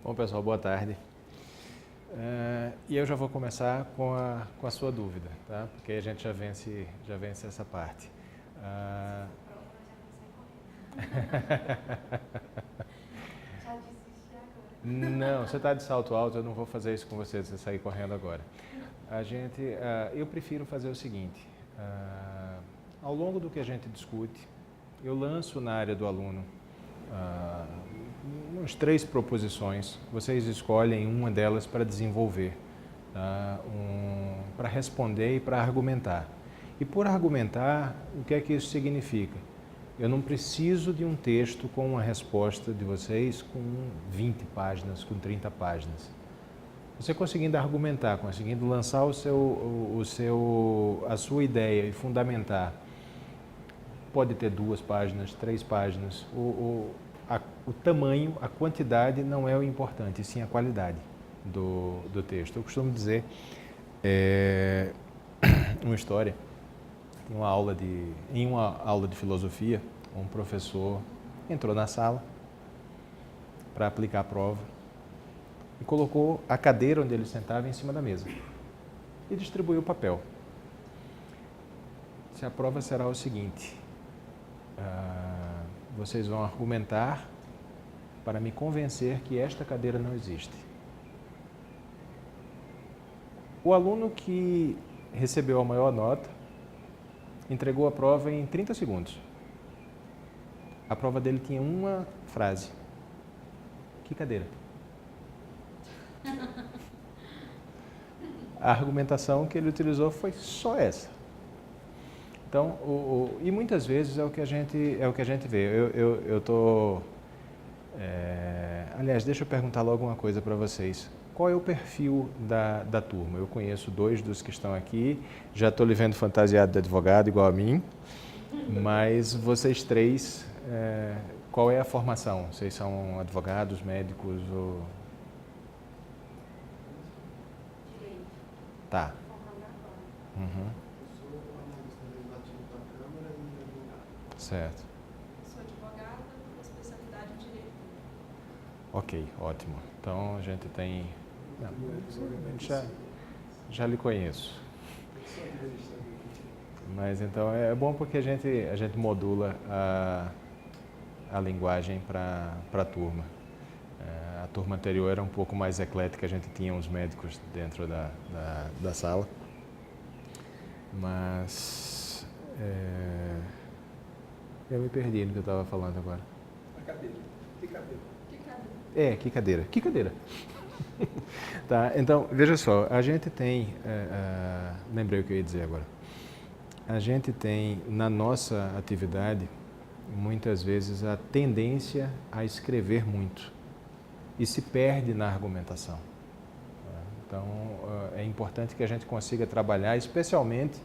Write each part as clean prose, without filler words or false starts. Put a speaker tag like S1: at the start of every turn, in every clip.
S1: Bom, pessoal, boa tarde. E eu já vou começar com a sua dúvida, tá? Porque a gente já vence essa parte.
S2: Já desisti agora.
S1: Não, você está de salto alto, eu não vou fazer isso com você sair correndo agora. Eu prefiro fazer o seguinte, ao longo do que a gente discute, eu lanço na área do aluno umas 3 proposições, vocês escolhem uma delas para desenvolver, tá? Para responder e para argumentar. E por argumentar, o que é que isso significa? Eu não preciso de um texto com uma resposta de vocês com 20 páginas, com 30 páginas. Você conseguindo argumentar, conseguindo lançar a sua ideia e fundamentar, pode ter 2 páginas, 3 páginas. O tamanho, a quantidade não é o importante, sim a qualidade do texto. Eu costumo dizer uma história. Em uma aula de filosofia, um professor entrou na sala para aplicar a prova e colocou a cadeira onde ele sentava em cima da mesa e distribuiu o papel. A prova será o seguinte: vocês vão argumentar para me convencer que esta cadeira não existe. O aluno que recebeu a maior nota entregou a prova em 30 segundos. A prova dele tinha uma frase: que cadeira? A argumentação que ele utilizou foi só essa. Então, e muitas vezes é o que a gente vê. Aliás, deixa eu perguntar logo uma coisa para vocês. Qual é o perfil da turma? Eu conheço 2 dos que estão aqui, já estou lhe vendo fantasiado de advogado, igual a mim, mas vocês 3, qual é a formação? Vocês são advogados, médicos ou...
S2: Direito.
S1: Tá.
S2: Formando agora.
S1: Uhum.
S3: Eu sou analista legislativo da Câmara e advogado.
S1: Certo.
S2: Sou advogada com especialidade em direito.
S1: Ok, ótimo. Então a gente tem... Não, já lhe conheço. Mas então é bom porque a gente modula a linguagem para a turma. A turma anterior era um pouco mais eclética, a gente tinha uns médicos dentro da sala. Mas eu me perdi no que eu estava falando agora.
S3: A cadeira. Que cadeira?
S2: Que cadeira?
S1: Que cadeira? Que cadeira? Tá, então, veja só, a gente tem... lembrei o que eu ia dizer agora. A gente tem, na nossa atividade, muitas vezes a tendência a escrever muito e se perde na argumentação. Então, é importante que a gente consiga trabalhar, especialmente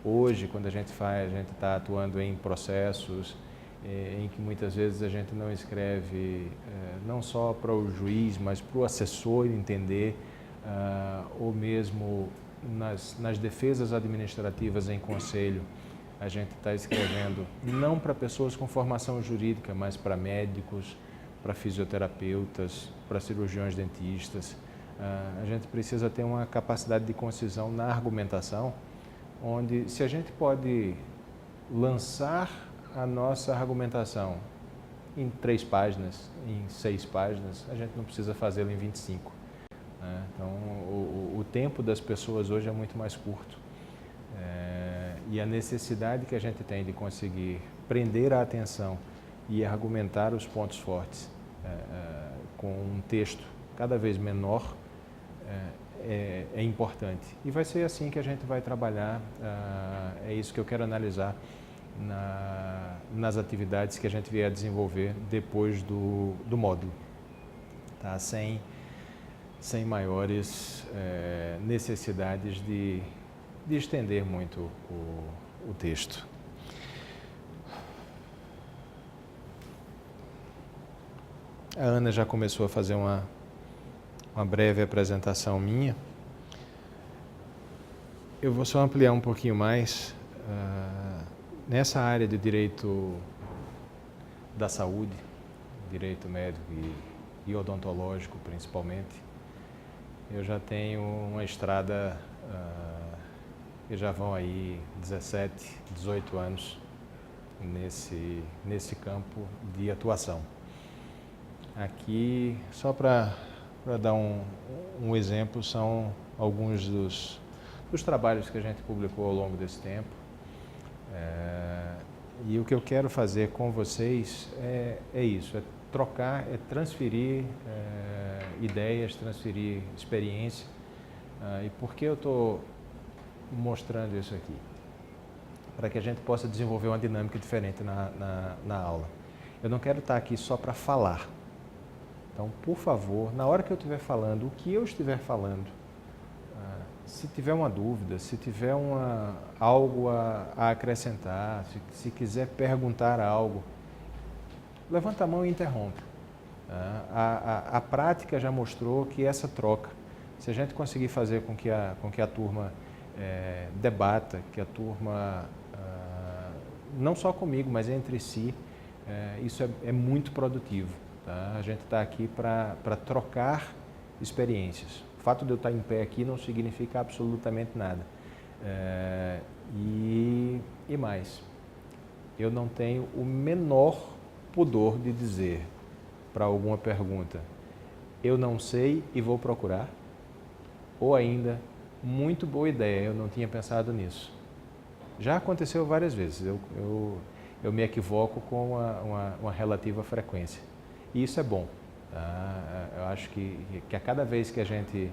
S1: hoje, quando a gente está atuando em processos em que muitas vezes a gente não escreve não só para o juiz, mas para o assessor entender, ou mesmo nas defesas administrativas em conselho, a gente está escrevendo não para pessoas com formação jurídica, mas para médicos, para fisioterapeutas, para cirurgiões dentistas. A gente precisa ter uma capacidade de concisão na argumentação, onde se a gente pode lançar a nossa argumentação em 3 páginas, em 6 páginas, a gente não precisa fazê-lo em 25. Então, o tempo das pessoas hoje é muito mais curto. E a necessidade que a gente tem de conseguir prender a atenção e argumentar os pontos fortes com um texto cada vez menor é importante. E vai ser assim que a gente vai trabalhar, é isso que eu quero analisar nas atividades que a gente vier a desenvolver depois do módulo, tá? Sem maiores necessidades de estender muito o texto. A Ana já começou a fazer uma breve apresentação minha. Eu vou só ampliar um pouquinho mais. Nessa área de direito da saúde, direito médico e odontológico principalmente. Eu já tenho uma estrada que já vão aí 17, 18 anos nesse campo de atuação. Aqui, só para dar um exemplo, são alguns dos trabalhos que a gente publicou ao longo desse tempo. E o que eu quero fazer com vocês é isso, é trocar, é transferir ideias, transferir experiência. E por que eu estou mostrando isso aqui? Para que a gente possa desenvolver uma dinâmica diferente na aula. Eu não quero estar aqui só para falar. Então, por favor, na hora que eu estiver falando, o que eu estiver falando, se tiver uma dúvida, se tiver algo a acrescentar, se quiser perguntar algo, levanta a mão e interrompe. A prática já mostrou que essa troca, se a gente conseguir fazer com que a turma debata, que a turma, não só comigo, mas entre si, isso é muito produtivo. Tá? A gente está aqui para trocar experiências. O fato de eu estar em pé aqui não significa absolutamente nada. E mais, eu não tenho o menor pudor de dizer para alguma pergunta, eu não sei e vou procurar, ou ainda, muito boa ideia, eu não tinha pensado nisso. Já aconteceu várias vezes, eu me equivoco com uma relativa frequência. E isso é bom. Tá? Eu acho que a cada vez que a gente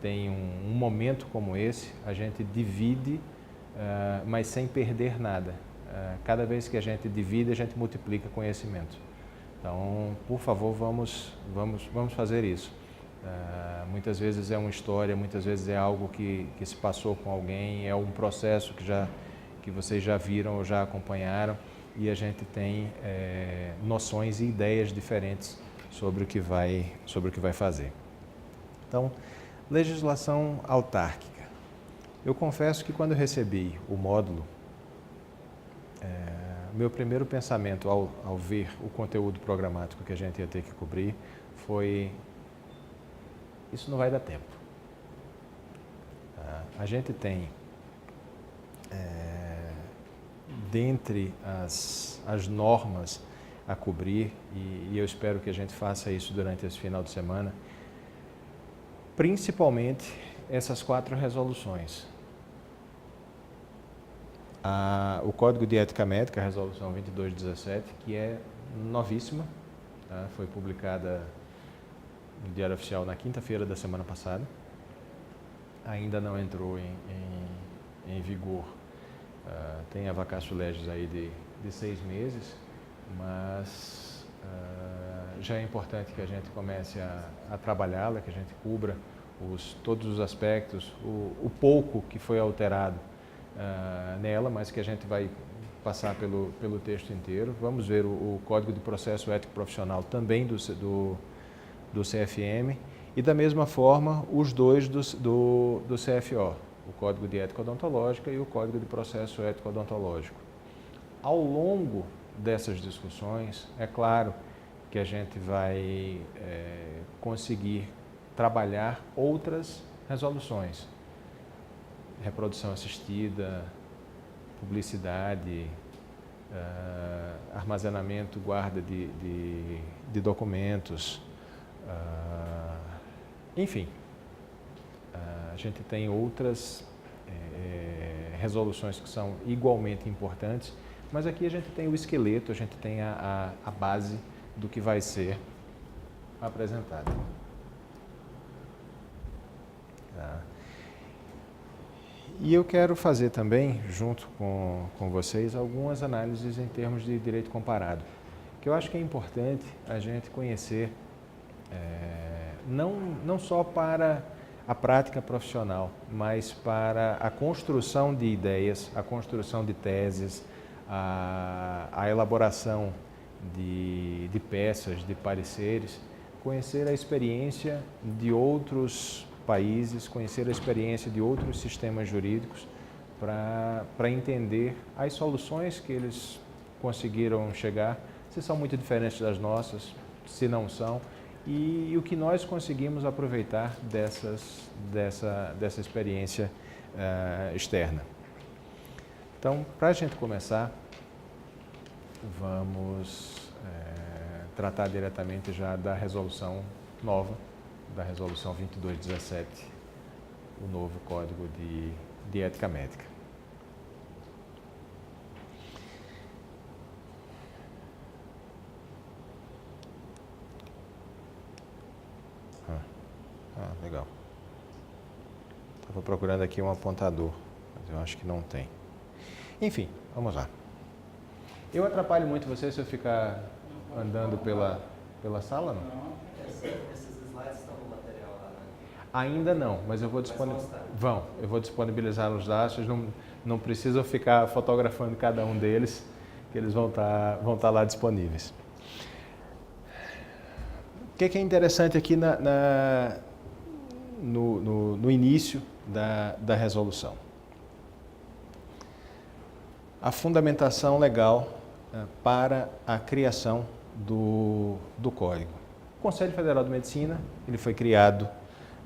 S1: tem um momento como esse, a gente divide, mas sem perder nada. Cada vez que a gente divide, a gente multiplica conhecimento. Então, por favor, vamos fazer isso. Muitas vezes é uma história, muitas vezes é algo que se passou com alguém, é um processo que vocês já viram ou já acompanharam, e a gente tem noções e ideias diferentes sobre o que vai fazer. Então, legislação autárquica. Eu confesso que quando eu recebi o módulo, meu primeiro pensamento ao ver o conteúdo programático que a gente ia ter que cobrir foi: isso não vai dar tempo. A gente tem, dentre as normas a cobrir, e eu espero que a gente faça isso durante esse final de semana, principalmente essas 4 resoluções. O Código de Ética Médica, a Resolução 2217, que é novíssima, tá? Foi publicada no Diário Oficial na quinta-feira da semana passada. Ainda não entrou em vigor. Tem a vacatio legis aí de 6 meses, mas já é importante que a gente comece a trabalhá-la, que a gente cubra todos os aspectos, o pouco que foi alterado nela, mas que a gente vai passar pelo texto inteiro. Vamos ver o Código de Processo Ético Profissional também do CFM, e da mesma forma os dois do CFO, o Código de Ética Odontológica e o Código de Processo Ético Odontológico. Ao longo dessas discussões, é claro que a gente vai conseguir trabalhar outras resoluções. Reprodução assistida, publicidade, armazenamento, guarda de documentos, enfim, a gente tem outras resoluções que são igualmente importantes, mas aqui a gente tem o esqueleto, a gente tem a base do que vai ser apresentado. Tá. E eu quero fazer também, junto com vocês, algumas análises em termos de direito comparado, que eu acho que é importante a gente conhecer, não só para a prática profissional, mas para a construção de ideias, a construção de teses, a elaboração de peças, de pareceres, conhecer a experiência de outros países, conhecer a experiência de outros sistemas jurídicos para entender as soluções que eles conseguiram chegar, se são muito diferentes das nossas, se não são, e o que nós conseguimos aproveitar dessa experiência externa. Então, para a gente começar, vamos tratar diretamente já da resolução nova, da resolução 2217, o novo Código de Ética Médica. Legal. Estava procurando aqui um apontador, mas eu acho que não tem. Enfim, vamos lá. Eu atrapalho muito você se eu ficar andando pela sala, não?
S4: Não, esses slides estão no material lá, né?
S1: Ainda não, mas eu vou disponibilizar. Eu vou disponibilizar-los lá, vocês não precisam ficar fotografando cada um deles, que eles vão estar lá disponíveis. O que é interessante aqui no início da resolução? A fundamentação legal para a criação do Código. O Conselho Federal de Medicina, ele foi criado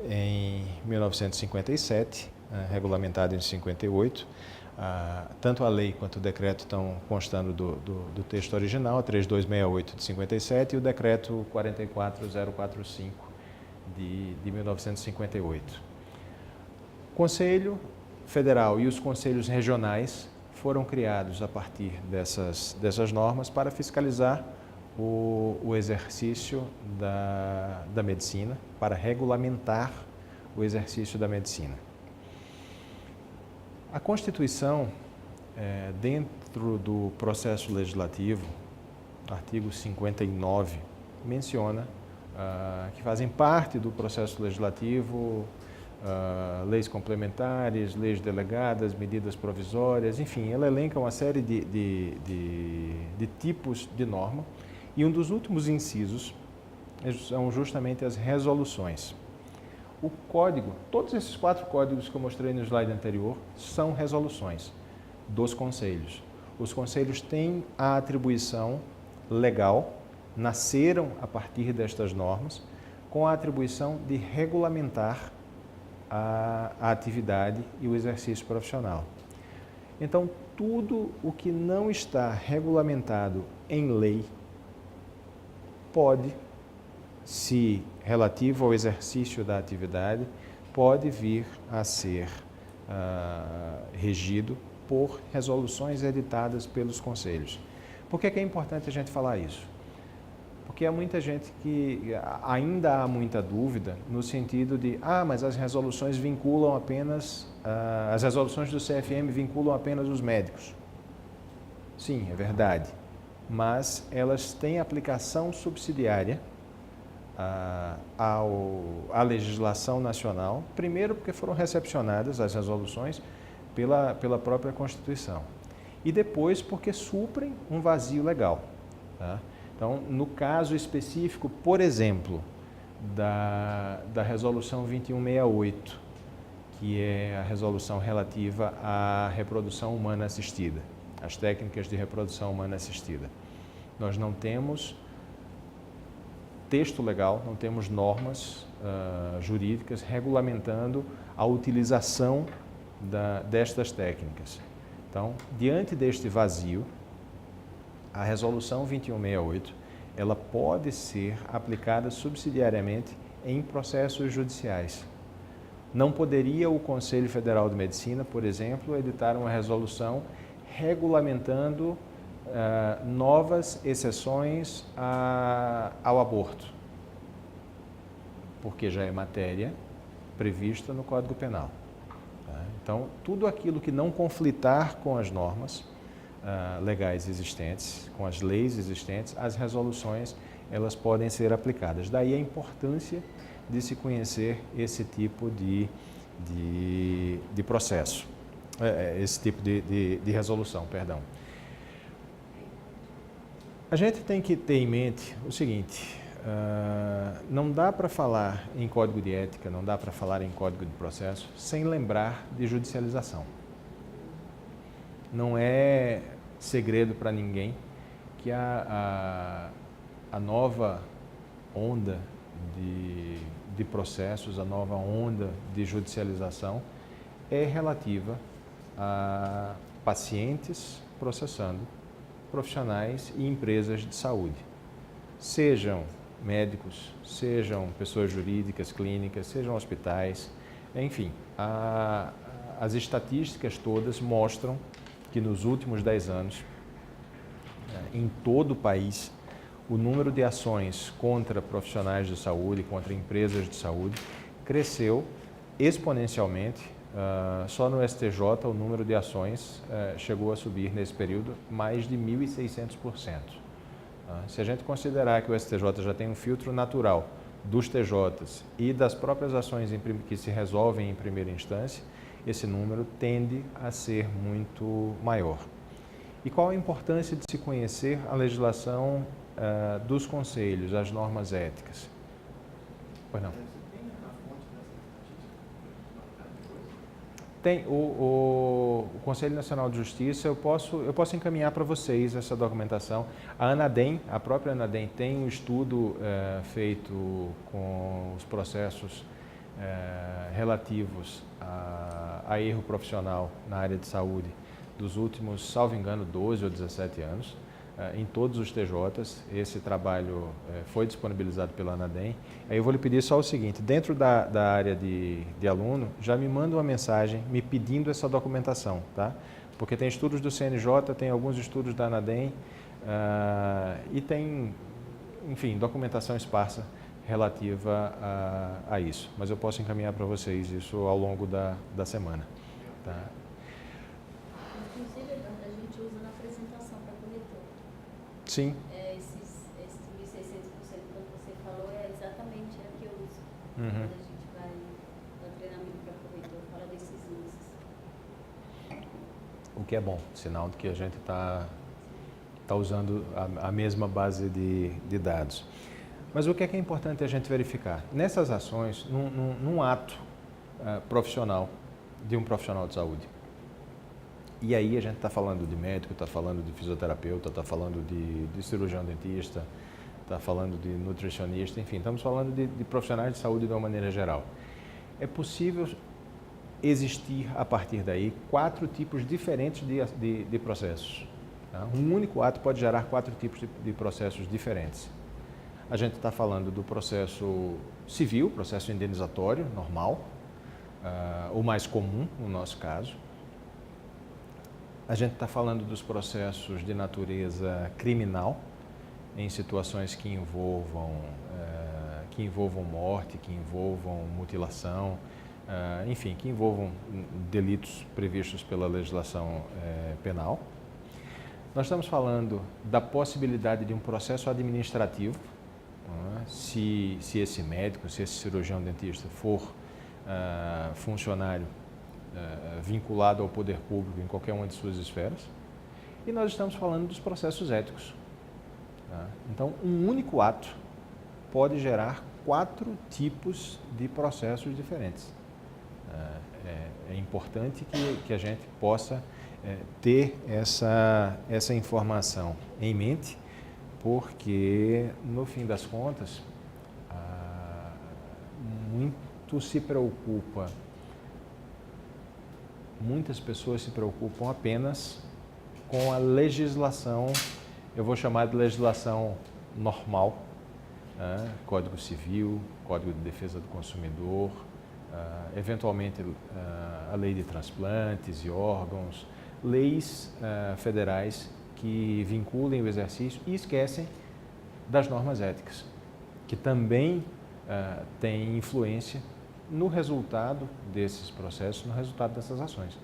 S1: em 1957, regulamentado em 58. Tanto a lei quanto o decreto estão constando do texto original, a 3268 de 57 e o decreto 44045 de 1958. O Conselho Federal e os conselhos regionais foram criados a partir dessas normas para fiscalizar o exercício da medicina, para regulamentar o exercício da medicina. A Constituição, dentro do processo legislativo, artigo 59, menciona que fazem parte do processo legislativo leis complementares, leis delegadas, medidas provisórias, enfim, ela elenca uma série de tipos de norma, e um dos últimos incisos são justamente as resoluções. O código, todos esses 4 códigos que eu mostrei no slide anterior, são resoluções dos conselhos. Os conselhos têm a atribuição legal, nasceram a partir destas normas, com a atribuição de regulamentar a atividade e o exercício profissional. Então, tudo o que não está regulamentado em lei pode, se relativo ao exercício da atividade, pode vir a ser regido por resoluções editadas pelos conselhos. Por que é importante a gente falar isso? Porque há muita gente que ainda há muita dúvida no sentido de, mas as resoluções vinculam apenas, as resoluções do CFM vinculam apenas os médicos. Sim, é verdade, mas elas têm aplicação subsidiária à legislação nacional, primeiro porque foram recepcionadas as resoluções pela própria Constituição, e depois porque suprem um vazio legal, tá? Então, no caso específico, por exemplo, da Resolução 2168, que é a resolução relativa à reprodução humana assistida, as técnicas de reprodução humana assistida. Nós não temos texto legal, não temos normas jurídicas regulamentando a utilização destas técnicas. Então, diante deste vazio, a Resolução 2168, ela pode ser aplicada subsidiariamente em processos judiciais. Não poderia o Conselho Federal de Medicina, por exemplo, editar uma resolução regulamentando novas exceções ao aborto, porque já é matéria prevista no Código Penal. Tá? Então, tudo aquilo que não conflitar com as normas legais existentes, com as leis existentes, as resoluções elas podem ser aplicadas. Daí a importância de se conhecer esse tipo de processo, esse tipo de resolução, perdão. A gente tem que ter em mente o seguinte, não dá para falar em código de ética, não dá para falar em código de processo sem lembrar de judicialização. Não é segredo para ninguém que a nova onda de processos, a nova onda de judicialização é relativa a pacientes processando profissionais e empresas de saúde, sejam médicos, sejam pessoas jurídicas, clínicas, sejam hospitais, enfim, as estatísticas todas mostram que nos últimos 10 anos, em todo o país, o número de ações contra profissionais de saúde, contra empresas de saúde, cresceu exponencialmente. Só no STJ o número de ações chegou a subir nesse período mais de 1.600%. Se a gente considerar que o STJ já tem um filtro natural dos TJs e das próprias ações que se resolvem em primeira instância, esse número tende a ser muito maior. E qual a importância de se conhecer a legislação dos conselhos, as normas éticas? Pois não.
S3: Você tem a fonte dessa estatística?
S1: Tem o Conselho Nacional de Justiça, eu posso encaminhar para vocês essa documentação. A Anadem, a própria Anadem, tem um estudo feito com os processos relativos a erro profissional na área de saúde dos últimos, salvo engano, 12 ou 17 anos, em todos os TJs. Esse trabalho foi disponibilizado pela Anadem. Aí eu vou lhe pedir só o seguinte: dentro da área de aluno, já me manda uma mensagem me pedindo essa documentação, tá? Porque tem estudos do CNJ, tem alguns estudos da Anadem e tem, enfim, documentação esparsa relativa a isso. Mas eu posso encaminhar para vocês isso ao longo da semana, tá?
S5: Inclusive, Eduardo, a gente usa na apresentação para corretor.
S1: Sim.
S5: Esses 1.600% que você falou é exatamente a que eu uso.
S1: Uhum.
S5: Quando a gente vai dar treinamento para corretor, fala desses índices.
S1: O que é bom, sinal de que a gente está usando a mesma base de dados. Mas o que é importante a gente verificar? Nessas ações, num ato profissional, de um profissional de saúde, e aí a gente está falando de médico, está falando de fisioterapeuta, está falando de cirurgião dentista, está falando de nutricionista, enfim, estamos falando de profissionais de saúde de uma maneira geral. É possível existir, a partir daí, 4 tipos diferentes de processos. Tá? Um único ato pode gerar 4 tipos de processos diferentes. A gente está falando do processo civil, processo indenizatório, normal, o mais comum no nosso caso. A gente está falando dos processos de natureza criminal, em situações que envolvam morte, que envolvam mutilação, enfim, que envolvam delitos previstos pela legislação penal. Nós estamos falando da possibilidade de um processo administrativo, se esse médico, se esse cirurgião dentista for funcionário vinculado ao poder público em qualquer uma de suas esferas. E nós estamos falando dos processos éticos. Tá? Então, um único ato pode gerar 4 tipos de processos diferentes. É importante que a gente possa ter essa informação em mente, porque, no fim das contas, muitas pessoas se preocupam apenas com a legislação, eu vou chamar de legislação normal, Código Civil, Código de Defesa do Consumidor, eventualmente a lei de transplantes e órgãos, leis federais que vinculem o exercício e esquecem das normas éticas, que também têm influência no resultado desses processos, no resultado dessas ações.
S3: O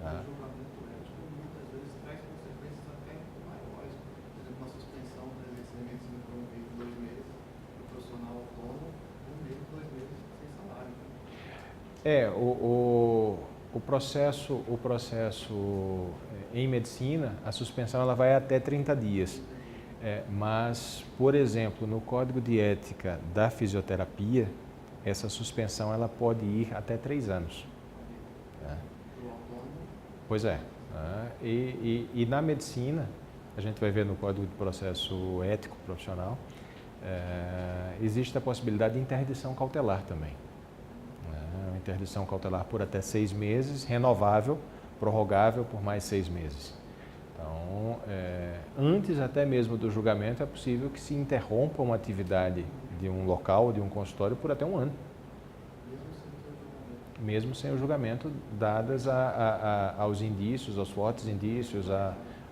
S3: julgamento ético muitas vezes traz consequências até maiores. Por exemplo, uma suspensão presencialmente se promovida em 2 meses, o profissional autônomo, 1 mês, 2 meses sem salário.
S1: O processo em medicina, a suspensão ela vai até 30 dias. Mas, por exemplo, no Código de Ética da Fisioterapia, essa suspensão ela pode ir até 3 anos.
S3: O autônomo.
S1: Pois é. E na medicina, a gente vai ver no Código de Processo Ético Profissional, existe a possibilidade de interdição cautelar também. Uma interdição cautelar por até 6 meses, renovável, prorrogável por mais 6 meses. Então, antes até mesmo do julgamento, é possível que se interrompa uma atividade de um local, de um consultório, por até 1 ano. Mesmo sem o julgamento, dadas aos indícios, aos fortes indícios,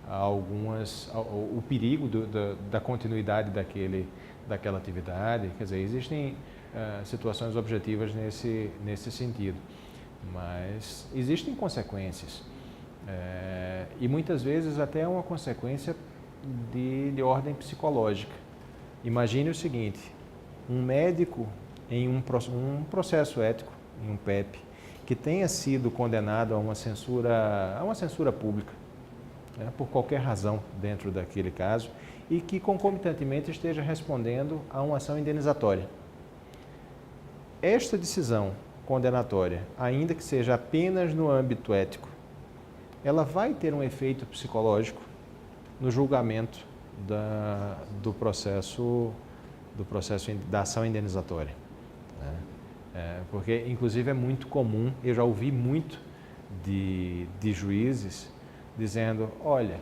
S1: o perigo da continuidade daquela atividade. Quer dizer, existem situações objetivas nesse sentido, mas existem consequências. E muitas vezes até uma consequência de ordem psicológica. Imagine o seguinte: um médico em um processo ético, em um PEP, que tenha sido condenado a uma censura pública, por qualquer razão dentro daquele caso, e que concomitantemente esteja respondendo a uma ação indenizatória. Esta decisão condenatória, ainda que seja apenas no âmbito ético, ela vai ter um efeito psicológico no julgamento do processo da ação indenizatória. Porque, inclusive, é muito comum, eu já ouvi muito de juízes dizendo: olha,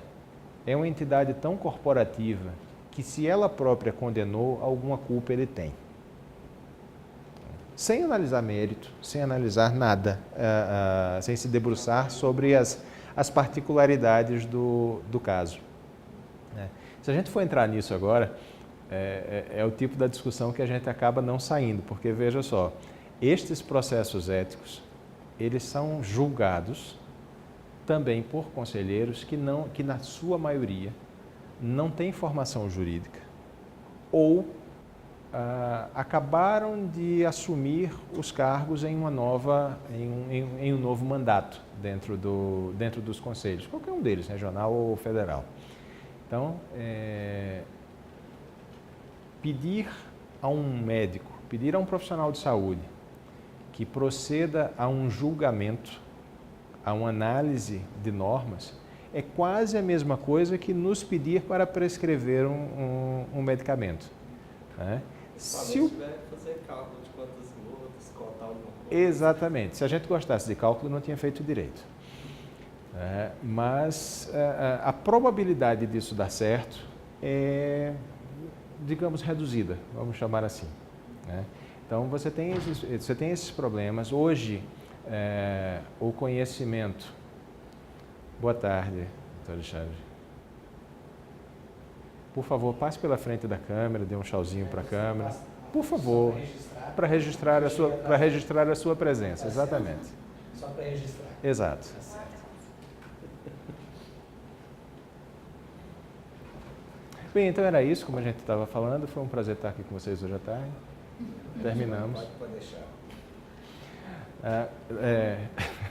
S1: é uma entidade tão corporativa que, se ela própria condenou, alguma culpa ele tem. Sem analisar mérito, sem analisar nada, sem se debruçar sobre as particularidades do caso. Se a gente for entrar nisso agora, é o tipo da discussão que a gente acaba não saindo, porque, veja só, estes processos éticos, eles são julgados também por conselheiros que na sua maioria não têm formação jurídica ou acabaram de assumir os cargos em um novo mandato dentro dos conselhos, qualquer um deles, regional ou federal. Então, pedir a um médico, pedir a um profissional de saúde que proceda a um julgamento, a uma análise de normas, é quase a mesma coisa que nos pedir para prescrever um medicamento.
S4: Se tiver que fazer cálculo de quantas gotas, cotar alguma coisa.
S1: Exatamente. Se a gente gostasse de cálculo, não tinha feito direito. Mas a probabilidade disso dar certo é, digamos, reduzida, vamos chamar assim. Então, você tem esses problemas. Hoje, o conhecimento... Boa tarde, doutor Alexandre. Por favor, passe pela frente da câmera, dê um tchauzinho para a câmera. Por favor, para registrar a sua presença, exatamente.
S6: Só para registrar.
S1: Exato. Bem, então era isso, como a gente estava falando. Foi um prazer estar aqui com vocês hoje à tarde. Terminamos.
S6: Pode deixar.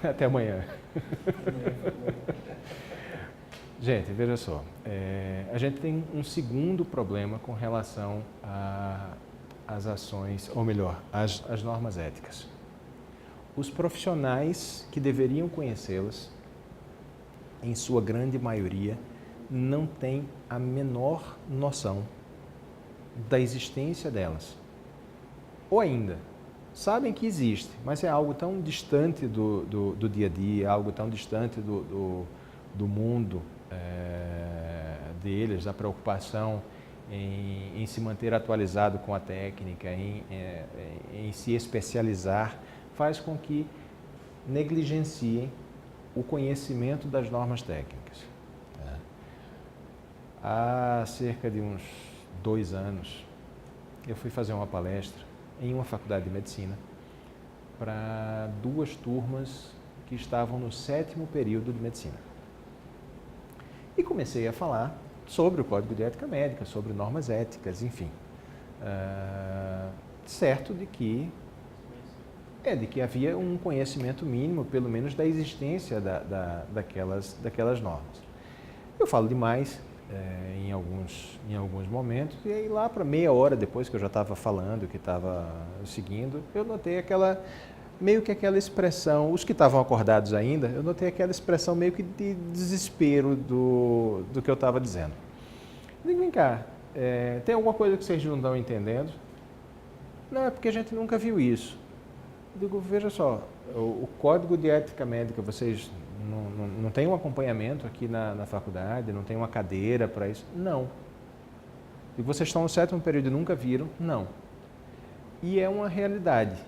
S1: Até amanhã. Gente, veja só. A gente tem um segundo problema com relação às ações, ou melhor, às normas éticas. Os profissionais que deveriam conhecê-las, em sua grande maioria, não têm a menor noção da existência delas. Ou ainda, sabem que existe, mas é algo tão distante do dia a dia, algo tão distante do mundo deles, da preocupação em se manter atualizado com a técnica, em se especializar, faz com que negligenciem o conhecimento das normas técnicas. Há cerca de uns 2 anos, eu fui fazer uma palestra em uma faculdade de medicina para 2 turmas que estavam no 7º período de medicina. E comecei a falar sobre o Código de Ética Médica, sobre normas éticas, enfim. Certo de que havia um conhecimento mínimo, pelo menos, da existência daquelas normas. Eu falo demais em alguns momentos, e aí lá para meia hora depois que eu já estava falando, que estava seguindo, eu notei meio que aquela expressão, os que estavam acordados ainda, eu notei aquela expressão meio que de desespero do que eu estava dizendo. Eu digo, vem cá, tem alguma coisa que vocês não estão entendendo? Não, é porque a gente nunca viu isso. Eu digo, veja só, o Código de Ética Médica, vocês não têm um acompanhamento aqui na faculdade, não tem uma cadeira para isso? Não. E vocês estão no 7º período e nunca viram? Não. E é uma realidade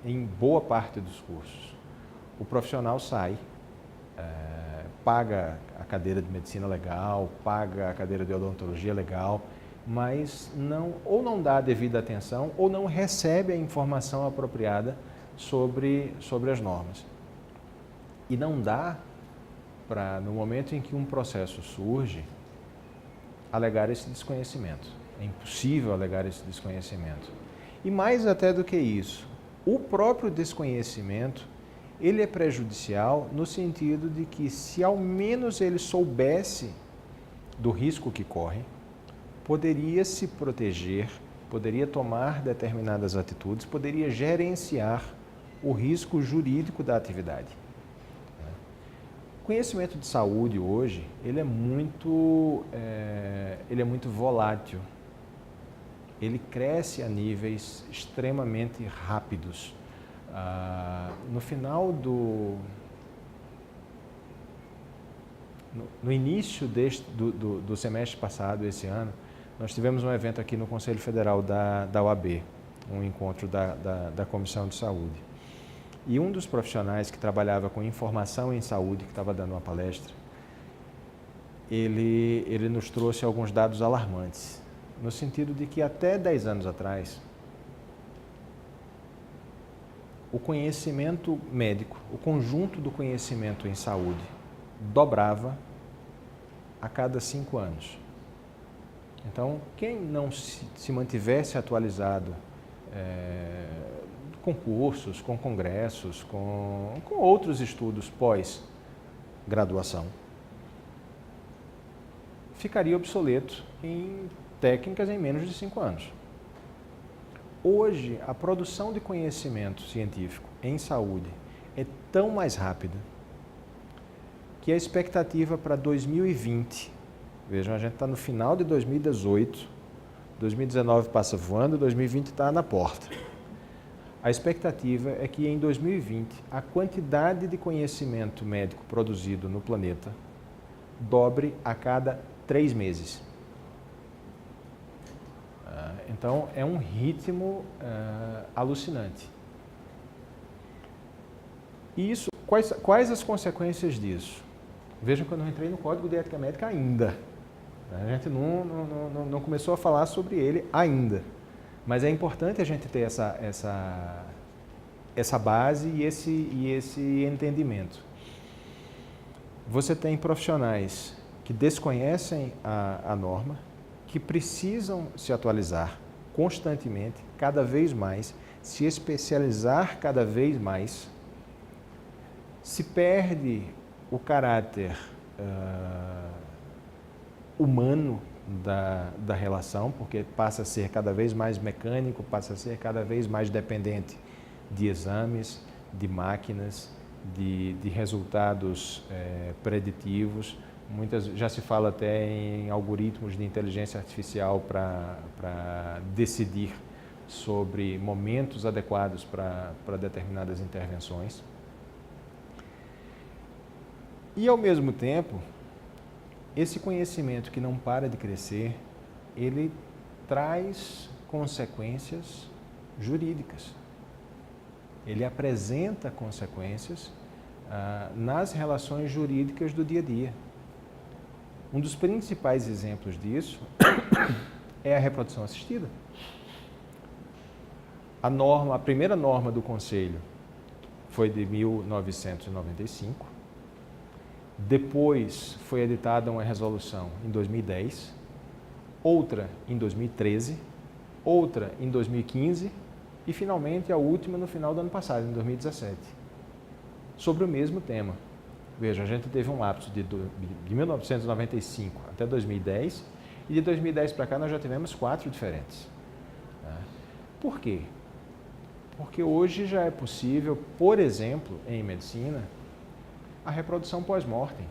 S1: em boa parte dos cursos. O profissional sai, paga a cadeira de medicina legal, paga a cadeira de odontologia legal, mas ou não dá a devida atenção ou não recebe a informação apropriada sobre as normas. E não dá para, no momento em que um processo surge, alegar esse desconhecimento. É impossível alegar esse desconhecimento. E mais até do que isso, o próprio desconhecimento, ele é prejudicial no sentido de que, se ao menos ele soubesse do risco que corre, poderia se proteger, poderia tomar determinadas atitudes, poderia gerenciar o risco jurídico da atividade. O conhecimento de saúde hoje, ele é muito volátil. Ele cresce a níveis extremamente rápidos. No início do semestre passado, esse ano, nós tivemos um evento aqui no Conselho Federal da OAB, um encontro da Comissão de Saúde. E um dos profissionais que trabalhava com informação em saúde, que estava dando uma palestra, ele nos trouxe alguns dados alarmantes, no sentido de que até 10 anos atrás, o conhecimento médico, o conjunto do conhecimento em saúde, dobrava a cada 5 anos. Então, quem não se mantivesse atualizado com cursos, com congressos, com outros estudos pós-graduação, ficaria obsoleto em técnicas em menos de 5 anos. Hoje, a produção de conhecimento científico em saúde é tão mais rápida que a expectativa para 2020, vejam, a gente está no final de 2018, 2019 passa voando, 2020 está na porta. A expectativa é que em 2020 a quantidade de conhecimento médico produzido no planeta dobre a cada 3 meses. Então, é um ritmo alucinante. E isso, quais as consequências disso? Vejam que eu não entrei no Código de Ética Médica ainda. A gente não começou a falar sobre ele ainda. Mas é importante a gente ter essa base e esse entendimento. Você tem profissionais que desconhecem a norma, que precisam se atualizar constantemente, cada vez mais, se especializar cada vez mais. Se perde o caráter humano da relação, porque passa a ser cada vez mais mecânico, passa a ser cada vez mais dependente de exames, de máquinas, de resultados preditivos. Já se fala até em algoritmos de inteligência artificial para decidir sobre momentos adequados para determinadas intervenções. E, ao mesmo tempo, esse conhecimento que não para de crescer, ele traz consequências jurídicas. Ele apresenta consequências nas relações jurídicas do dia a dia. Um dos principais exemplos disso é a reprodução assistida. A primeira norma do Conselho foi de 1995. Depois foi editada uma resolução em 2010, outra em 2013, outra em 2015 e, finalmente, a última no final do ano passado, em 2017, sobre o mesmo tema. Veja, a gente teve um lapso de 1995 até 2010 e de 2010 para cá nós já tivemos 4 diferentes. Por quê? Porque hoje já é possível, por exemplo, em medicina, a reprodução pós-mortem.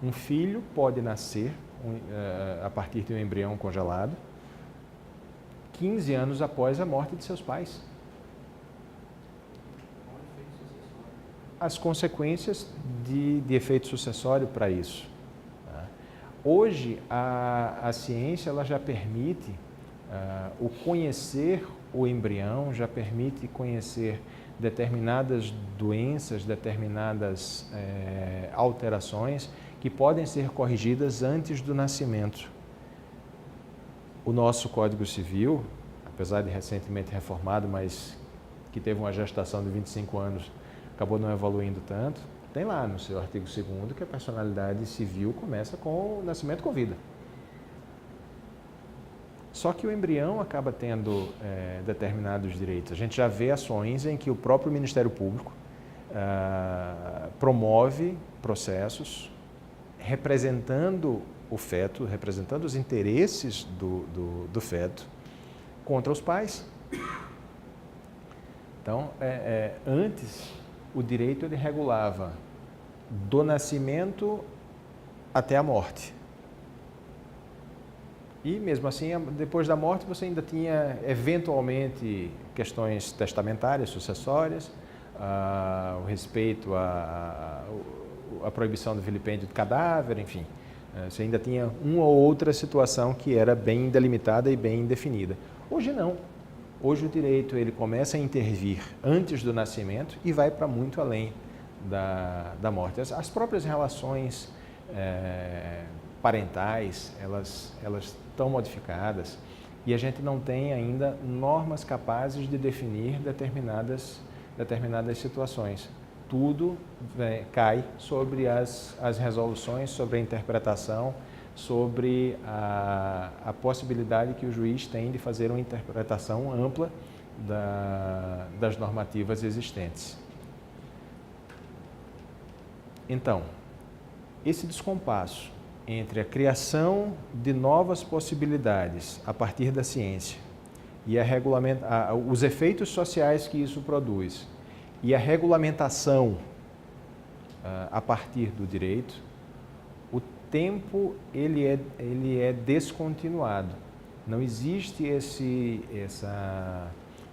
S1: Um filho pode nascer, a partir de um embrião congelado, 15 anos após a morte de seus pais.
S3: Qual é o efeito sucessório?
S1: As consequências de efeito sucessório para isso. Tá? Hoje, a ciência ela já permite o conhecer o embrião, já permite conhecer determinadas doenças, determinadas alterações que podem ser corrigidas antes do nascimento. O nosso Código Civil, apesar de recentemente reformado, mas que teve uma gestação de 25 anos, acabou não evoluindo tanto, tem lá no seu artigo 2º que a personalidade civil começa com o nascimento com vida. Só que o embrião acaba tendo determinados direitos. A gente já vê ações em que o próprio Ministério Público promove processos representando o feto, representando os interesses do feto contra os pais. Então, antes, o direito ele regulava do nascimento até a morte. E mesmo assim, depois da morte, você ainda tinha eventualmente questões testamentárias, sucessórias, o respeito à proibição do vilipêndio de cadáver, enfim. Você ainda tinha uma ou outra situação que era bem delimitada e bem definida. Hoje não. Hoje o direito ele começa a intervir antes do nascimento e vai para muito além da morte. As próprias relações parentais, elas estão modificadas e a gente não tem ainda normas capazes de definir determinadas situações. Tudo cai sobre as resoluções, sobre a interpretação, sobre a possibilidade que o juiz tem de fazer uma interpretação ampla das normativas existentes. Então, esse descompasso entre a criação de novas possibilidades a partir da ciência e os efeitos sociais que isso produz e a regulamentação a partir do direito, o tempo ele é descontinuado. Não existe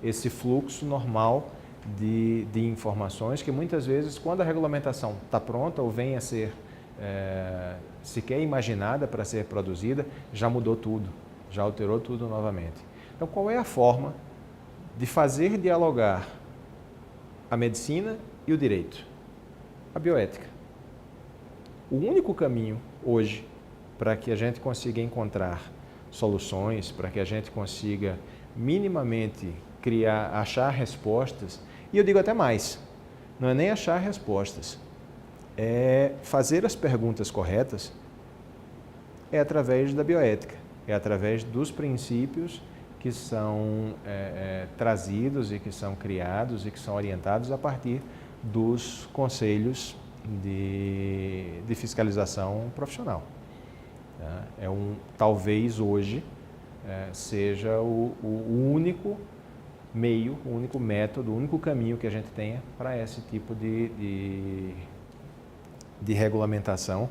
S1: esse fluxo normal de informações que muitas vezes, quando a regulamentação está pronta ou vem a ser sequer imaginada para ser produzida, já mudou tudo, já alterou tudo novamente. Então, qual é a forma de fazer dialogar a medicina e o direito? A bioética. O único caminho hoje para que a gente consiga encontrar soluções, para que a gente consiga minimamente achar respostas, e eu digo até mais, não é nem achar respostas, é fazer as perguntas corretas, é através da bioética, é através dos princípios que são trazidos e que são criados e que são orientados a partir dos conselhos de fiscalização profissional. Tá? Talvez hoje seja o único meio, o único método, o único caminho que a gente tenha para esse tipo de regulamentação,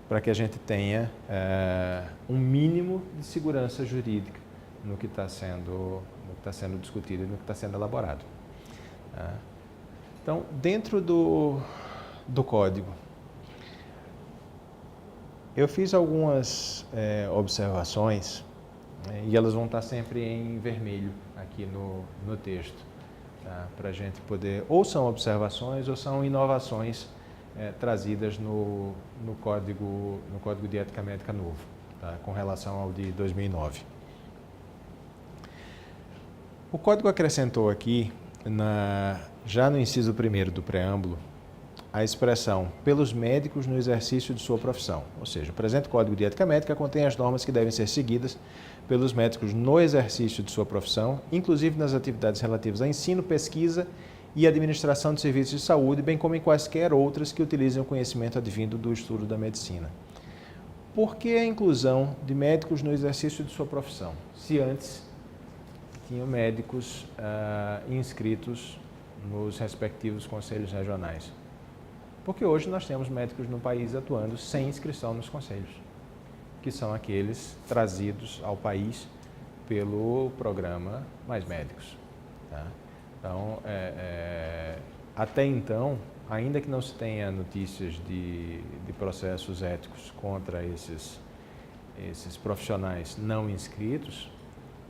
S1: para que a gente tenha um mínimo de segurança jurídica no que está sendo discutido e no que está sendo elaborado. Tá? Então, dentro do código, eu fiz algumas observações e elas vão estar sempre em vermelho aqui no texto, tá? Para a gente poder, ou são observações ou são inovações trazidas no Código de Ética Médica novo, tá? Com relação ao de 2009. O Código acrescentou aqui, já no inciso 1º do preâmbulo, a expressão pelos médicos no exercício de sua profissão. Ou seja, o presente Código de Ética Médica contém as normas que devem ser seguidas pelos médicos no exercício de sua profissão, inclusive nas atividades relativas a ensino, pesquisa e administração de serviços de saúde, bem como em quaisquer outras que utilizem o conhecimento advindo do estudo da medicina. Por que a inclusão de médicos no exercício de sua profissão, se antes tinham médicos inscritos nos respectivos conselhos regionais? Porque hoje nós temos médicos no país atuando sem inscrição nos conselhos. que são aqueles trazidos ao país pelo programa Mais Médicos. Tá? Então, até então, ainda que não se tenha notícias de processos éticos contra esses profissionais não inscritos,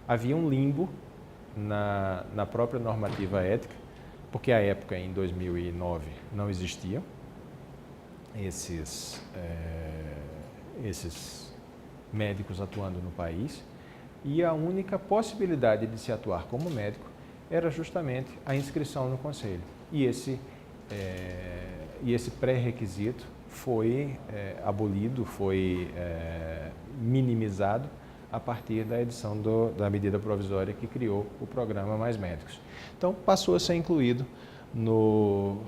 S1: havia um limbo na própria normativa ética, porque à época, em 2009, não existiam esses médicos atuando no país, e a única possibilidade de se atuar como médico era justamente a inscrição no conselho. E esse pré-requisito foi abolido, foi minimizado a partir da edição da medida provisória que criou o programa Mais Médicos. Então, passou a ser incluído no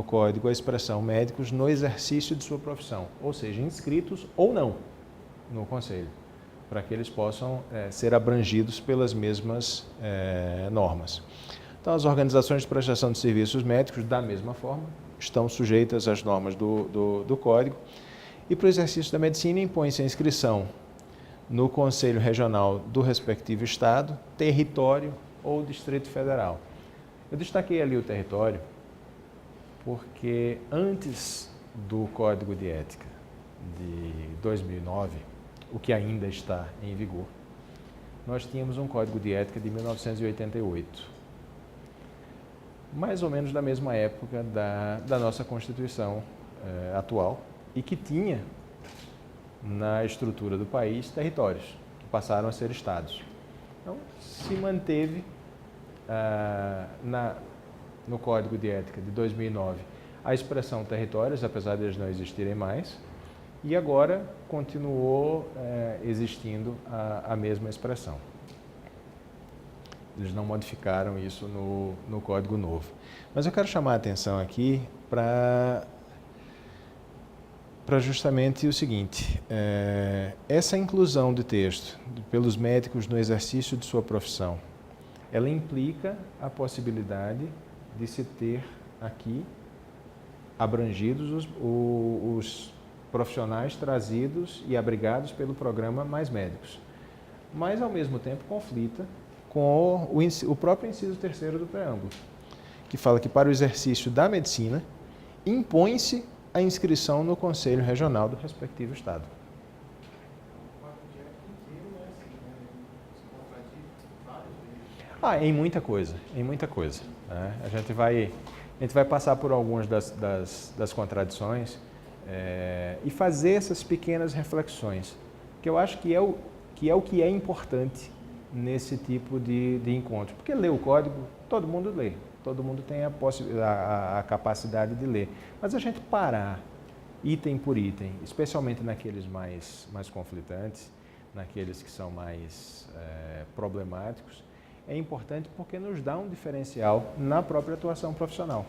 S1: Código a expressão médicos no exercício de sua profissão, ou seja, inscritos ou não no Conselho, para que eles possam ser abrangidos pelas mesmas normas. Então, as organizações de prestação de serviços médicos, da mesma forma, estão sujeitas às normas do Código, e para o exercício da medicina impõe-se a inscrição no Conselho Regional do respectivo Estado, território ou Distrito Federal. Eu destaquei ali o território porque antes do Código de Ética de 2009, o que ainda está em vigor, nós tínhamos um Código de Ética de 1988, mais ou menos da mesma época da nossa Constituição atual, e que tinha na estrutura do país territórios, que passaram a ser estados. Então, se manteve no Código de Ética de 2009 a expressão territórios, apesar de eles não existirem mais, e agora continuou existindo a mesma expressão. Eles não modificaram isso no Código Novo. Mas eu quero chamar a atenção aqui para justamente o seguinte: essa inclusão de texto pelos médicos no exercício de sua profissão, ela implica a possibilidade de se ter aqui abrangidos os profissionais trazidos e abrigados pelo programa Mais Médicos, mas ao mesmo tempo conflita com o próprio inciso 3º do preâmbulo, que fala que para o exercício da medicina impõe-se a inscrição no Conselho Regional do respectivo Estado. Em muita coisa, né? A gente vai passar por algumas das contradições e fazer essas pequenas reflexões, que eu acho que é o que é importante nesse tipo de encontro. Porque ler o código, todo mundo lê, todo mundo tem a capacidade de ler. Mas a gente parar item por item, especialmente naqueles mais conflitantes, naqueles que são mais problemáticos, é importante porque nos dá um diferencial na própria atuação profissional.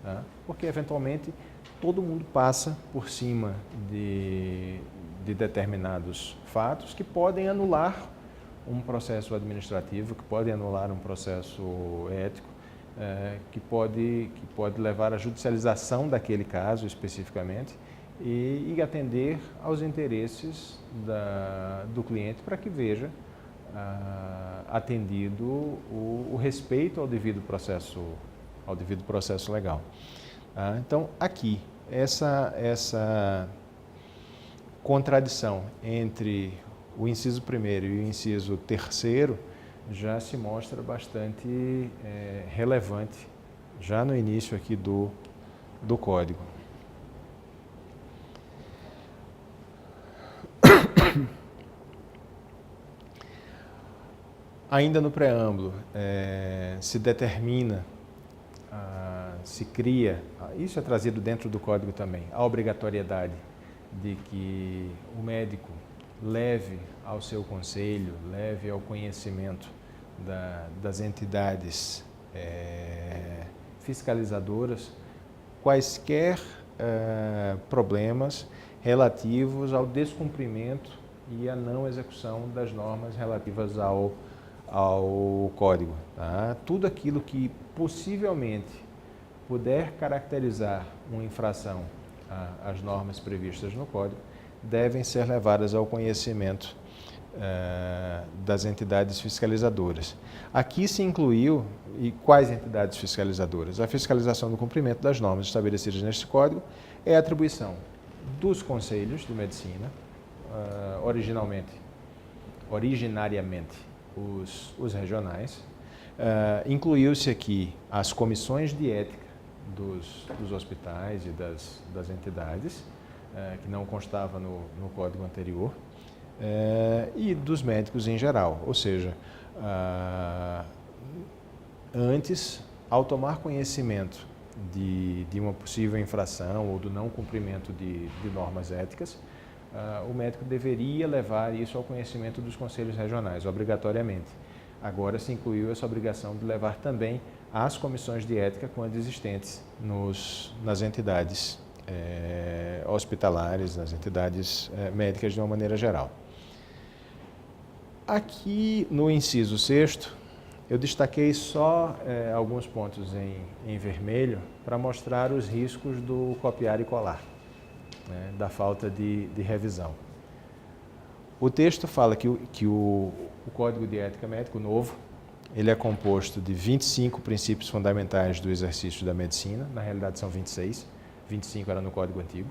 S1: Tá? Porque, eventualmente, todo mundo passa por cima de determinados fatos que podem anular um processo administrativo, que podem anular um processo ético, que pode levar à judicialização daquele caso especificamente e atender aos interesses do cliente para que veja atendido o respeito ao devido processo legal. Então, aqui, essa contradição entre o inciso 1º e o inciso 3º já se mostra bastante relevante, já no início aqui do Código. Ainda no preâmbulo, se determina, se cria, isso é trazido dentro do Código também, a obrigatoriedade de que o médico leve ao seu conselho, leve ao conhecimento das entidades fiscalizadoras quaisquer problemas relativos ao descumprimento e à não execução das normas relativas ao Código. Tá? Tudo aquilo que possivelmente puder caracterizar uma infração às normas previstas no Código devem ser levadas ao conhecimento das entidades fiscalizadoras. Aqui se incluiu, e quais entidades fiscalizadoras? A fiscalização do cumprimento das normas estabelecidas neste Código é a atribuição dos conselhos de medicina, originariamente os regionais. Incluiu-se aqui as comissões de ética dos hospitais e das entidades, que não constava no Código anterior, e dos médicos em geral. Ou seja, antes, ao tomar conhecimento de uma possível infração ou do não cumprimento de normas éticas, o médico deveria levar isso ao conhecimento dos conselhos regionais, obrigatoriamente. Agora se incluiu essa obrigação de levar também às comissões de ética quando existentes nas entidades hospitalares, nas entidades médicas de uma maneira geral. Aqui no inciso 6º, eu destaquei só alguns pontos em vermelho para mostrar os riscos do copiar e colar, né, da falta de revisão. O texto fala que o Código de Ética Médico novo, ele é composto de 25 princípios fundamentais do exercício da medicina, na realidade são 26, 25 era no Código Antigo.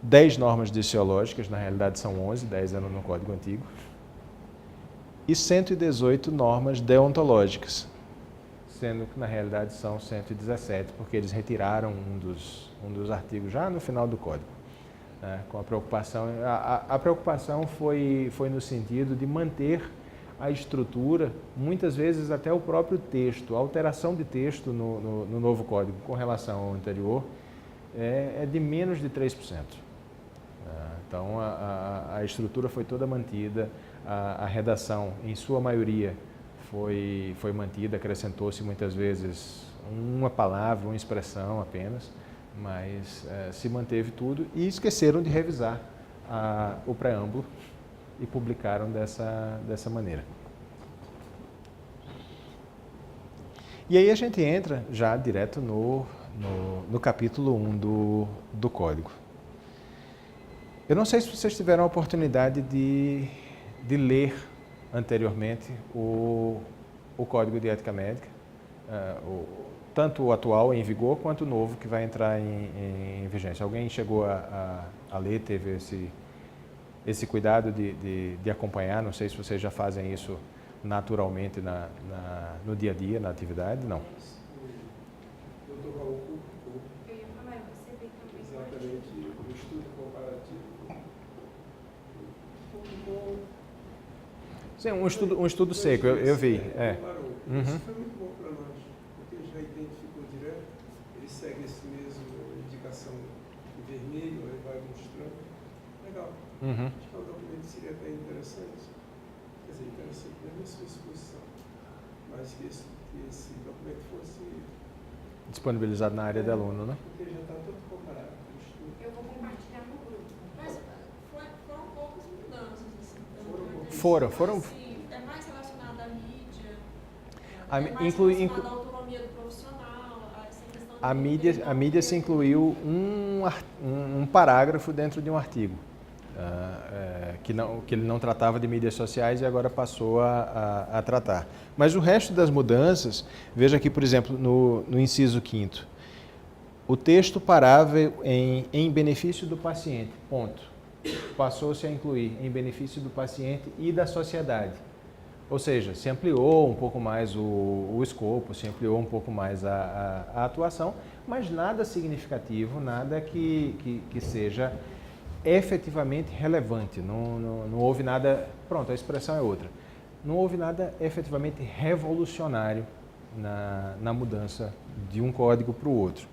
S1: 10 normas disiológicas, na realidade são 11, 10 eram no Código Antigo. E 118 normas deontológicas, sendo que na realidade são 117, porque eles retiraram um dos artigos já no final do Código. Com a preocupação, a preocupação foi no sentido de manter a estrutura, muitas vezes até o próprio texto, a alteração de texto no novo Código com relação ao anterior é de menos de 3%. Então a estrutura foi toda mantida, a redação em sua maioria foi mantida, acrescentou-se muitas vezes uma palavra, uma expressão apenas, mas se manteve tudo e esqueceram de revisar o preâmbulo e publicaram dessa maneira. E aí a gente entra já direto no capítulo 1 do Código. Eu não sei se vocês tiveram a oportunidade de ler anteriormente o Código de Ética Médica, tanto o atual em vigor quanto o novo que vai entrar em vigência. Alguém chegou a ler, teve esse cuidado de acompanhar? Não sei se vocês já fazem isso naturalmente no dia a dia, na atividade, não?
S3: Eu estou com o
S2: Eu ia falar, eu percebi também.
S3: exatamente o estudo comparativo.
S1: Sim, um estudo seco, eu vi.
S3: Comparou.
S1: Uhum.
S3: Isso foi muito bom para nós, porque ele já identificou direto, ele segue esse mesmo indicação em vermelho, aí vai mostrando. Legal.
S1: Uhum.
S3: Acho que é um documento que seria até interessante. Quer dizer, interessante não é a sua exposição, mas que esse documento fosse
S1: Disponibilizado na área de aluno, né?
S3: porque já está todo comparado com o estudo.
S2: Eu vou compartilhar no grupo. Mas foram poucas mudanças, assim.
S1: Foram.
S2: Sim, é mais relacionado à mídia,
S1: A-
S2: é mais
S1: inclui-
S2: relacionado à autonomia do profissional, a essa questão do
S1: A mídia se incluiu um parágrafo dentro de um artigo, que ele não tratava de mídias sociais e agora passou a tratar. Mas o resto das mudanças, veja aqui, por exemplo, no inciso 5º, o texto parava em benefício do paciente, ponto. Passou-se a incluir em benefício do paciente e da sociedade. Ou seja, se ampliou um pouco mais o escopo, se ampliou um pouco mais a atuação, mas nada significativo, nada que seja efetivamente relevante. Não houve nada, pronto, a expressão é outra. Não houve nada efetivamente revolucionário na mudança de um código para o outro.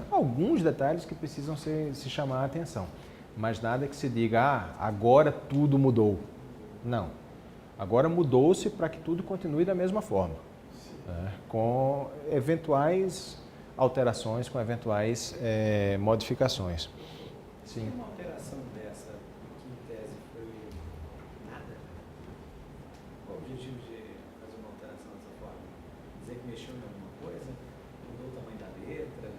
S1: Alguns detalhes que precisam se chamar a atenção, mas nada que se diga, agora tudo mudou. Não. Agora mudou-se para que tudo continue da mesma forma, com eventuais alterações, com eventuais modificações. Sim.
S4: Uma alteração dessa, que em tese foi nada, qual o objetivo de fazer uma alteração dessa forma? Dizer que mexeu em alguma coisa? Mudou o tamanho da letra?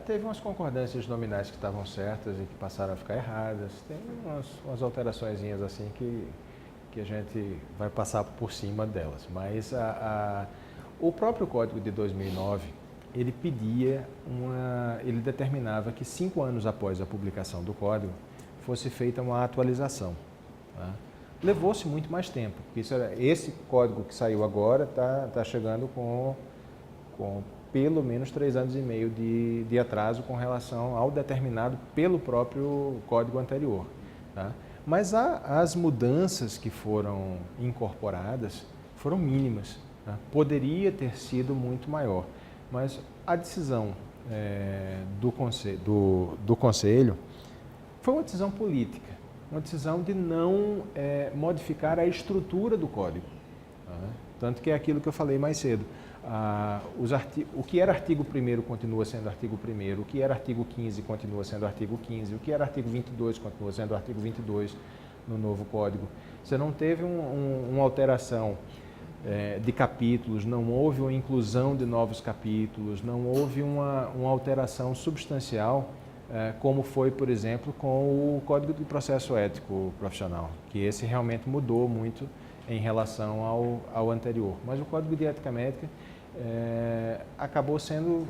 S1: Teve umas concordâncias nominais que estavam certas e que passaram a ficar erradas. Tem umas alteraçõezinhas assim que a gente vai passar por cima delas. Mas o próprio Código de 2009, ele ele determinava que 5 anos após a publicação do Código fosse feita uma atualização. Tá? Levou-se muito mais tempo, porque esse Código que saiu agora está chegando com pelo menos 3 anos e meio de atraso com relação ao determinado pelo próprio Código anterior. Tá? Mas as mudanças que foram incorporadas foram mínimas. Tá? Poderia ter sido muito maior, mas a decisão do Conselho foi uma decisão política, uma decisão de não modificar a estrutura do Código. Tá? Tanto que é aquilo que eu falei mais cedo. O que era artigo 1º continua sendo artigo 1º, o que era artigo 15 continua sendo artigo 15, o que era artigo 22 continua sendo artigo 22 no novo Código. Você não teve uma alteração de capítulos, não houve uma inclusão de novos capítulos, não houve uma alteração substancial, como foi, por exemplo, com o Código de Processo Ético Profissional, que esse realmente mudou muito em relação ao anterior. Mas o Código de Ética Médica acabou sendo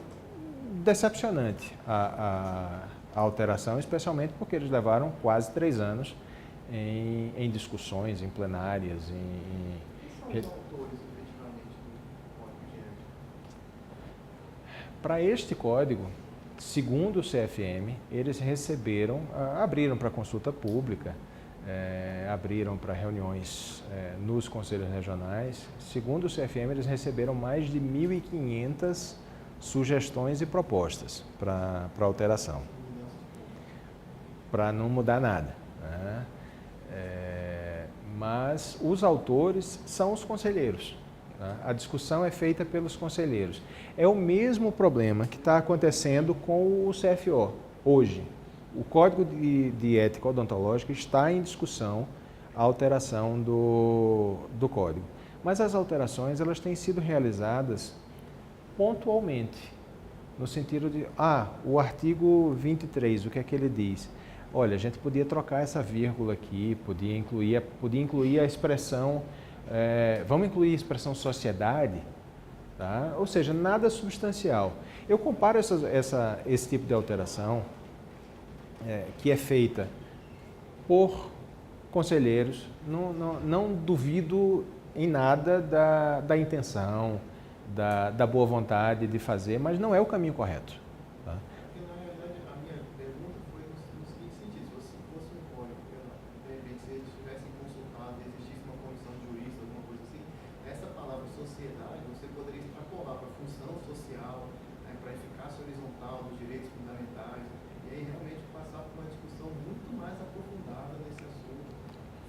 S1: decepcionante a alteração, especialmente porque eles levaram quase 3 anos em discussões, em plenárias.
S3: Quem são os autores, efetivamente, do Código de Ética?
S1: Para este código, segundo o CFM, eles abriram para consulta pública, abriram para reuniões nos conselhos regionais. Segundo o CFM, eles receberam mais de 1.500 sugestões e propostas para alteração, para não mudar nada. Né? Mas os autores são os conselheiros. Tá? A discussão é feita pelos conselheiros. É o mesmo problema que está acontecendo com o CFO hoje. O Código de Ética Odontológica está em discussão, a alteração do Código. Mas as alterações elas têm sido realizadas pontualmente, no sentido de, o artigo 23, o que é que ele diz? Olha, a gente podia trocar essa vírgula aqui, podia incluir a expressão, vamos incluir a expressão sociedade, tá? Ou seja, nada substancial. Eu comparo esse tipo de alteração, que é feita por conselheiros, não duvido em nada da intenção, da boa vontade de fazer, mas não é o caminho correto. Tá?
S3: Porque, na realidade, a minha pergunta foi no seguinte sentido: se fosse um código, de repente, se eles tivessem consultado e existisse uma comissão de juristas, alguma coisa assim, essa palavra sociedade, você poderia extrapolar para a função social, para a eficácia horizontal dos direitos fundamentais, e aí realmente passar por uma discussão muito mais aprofundada nesse assunto,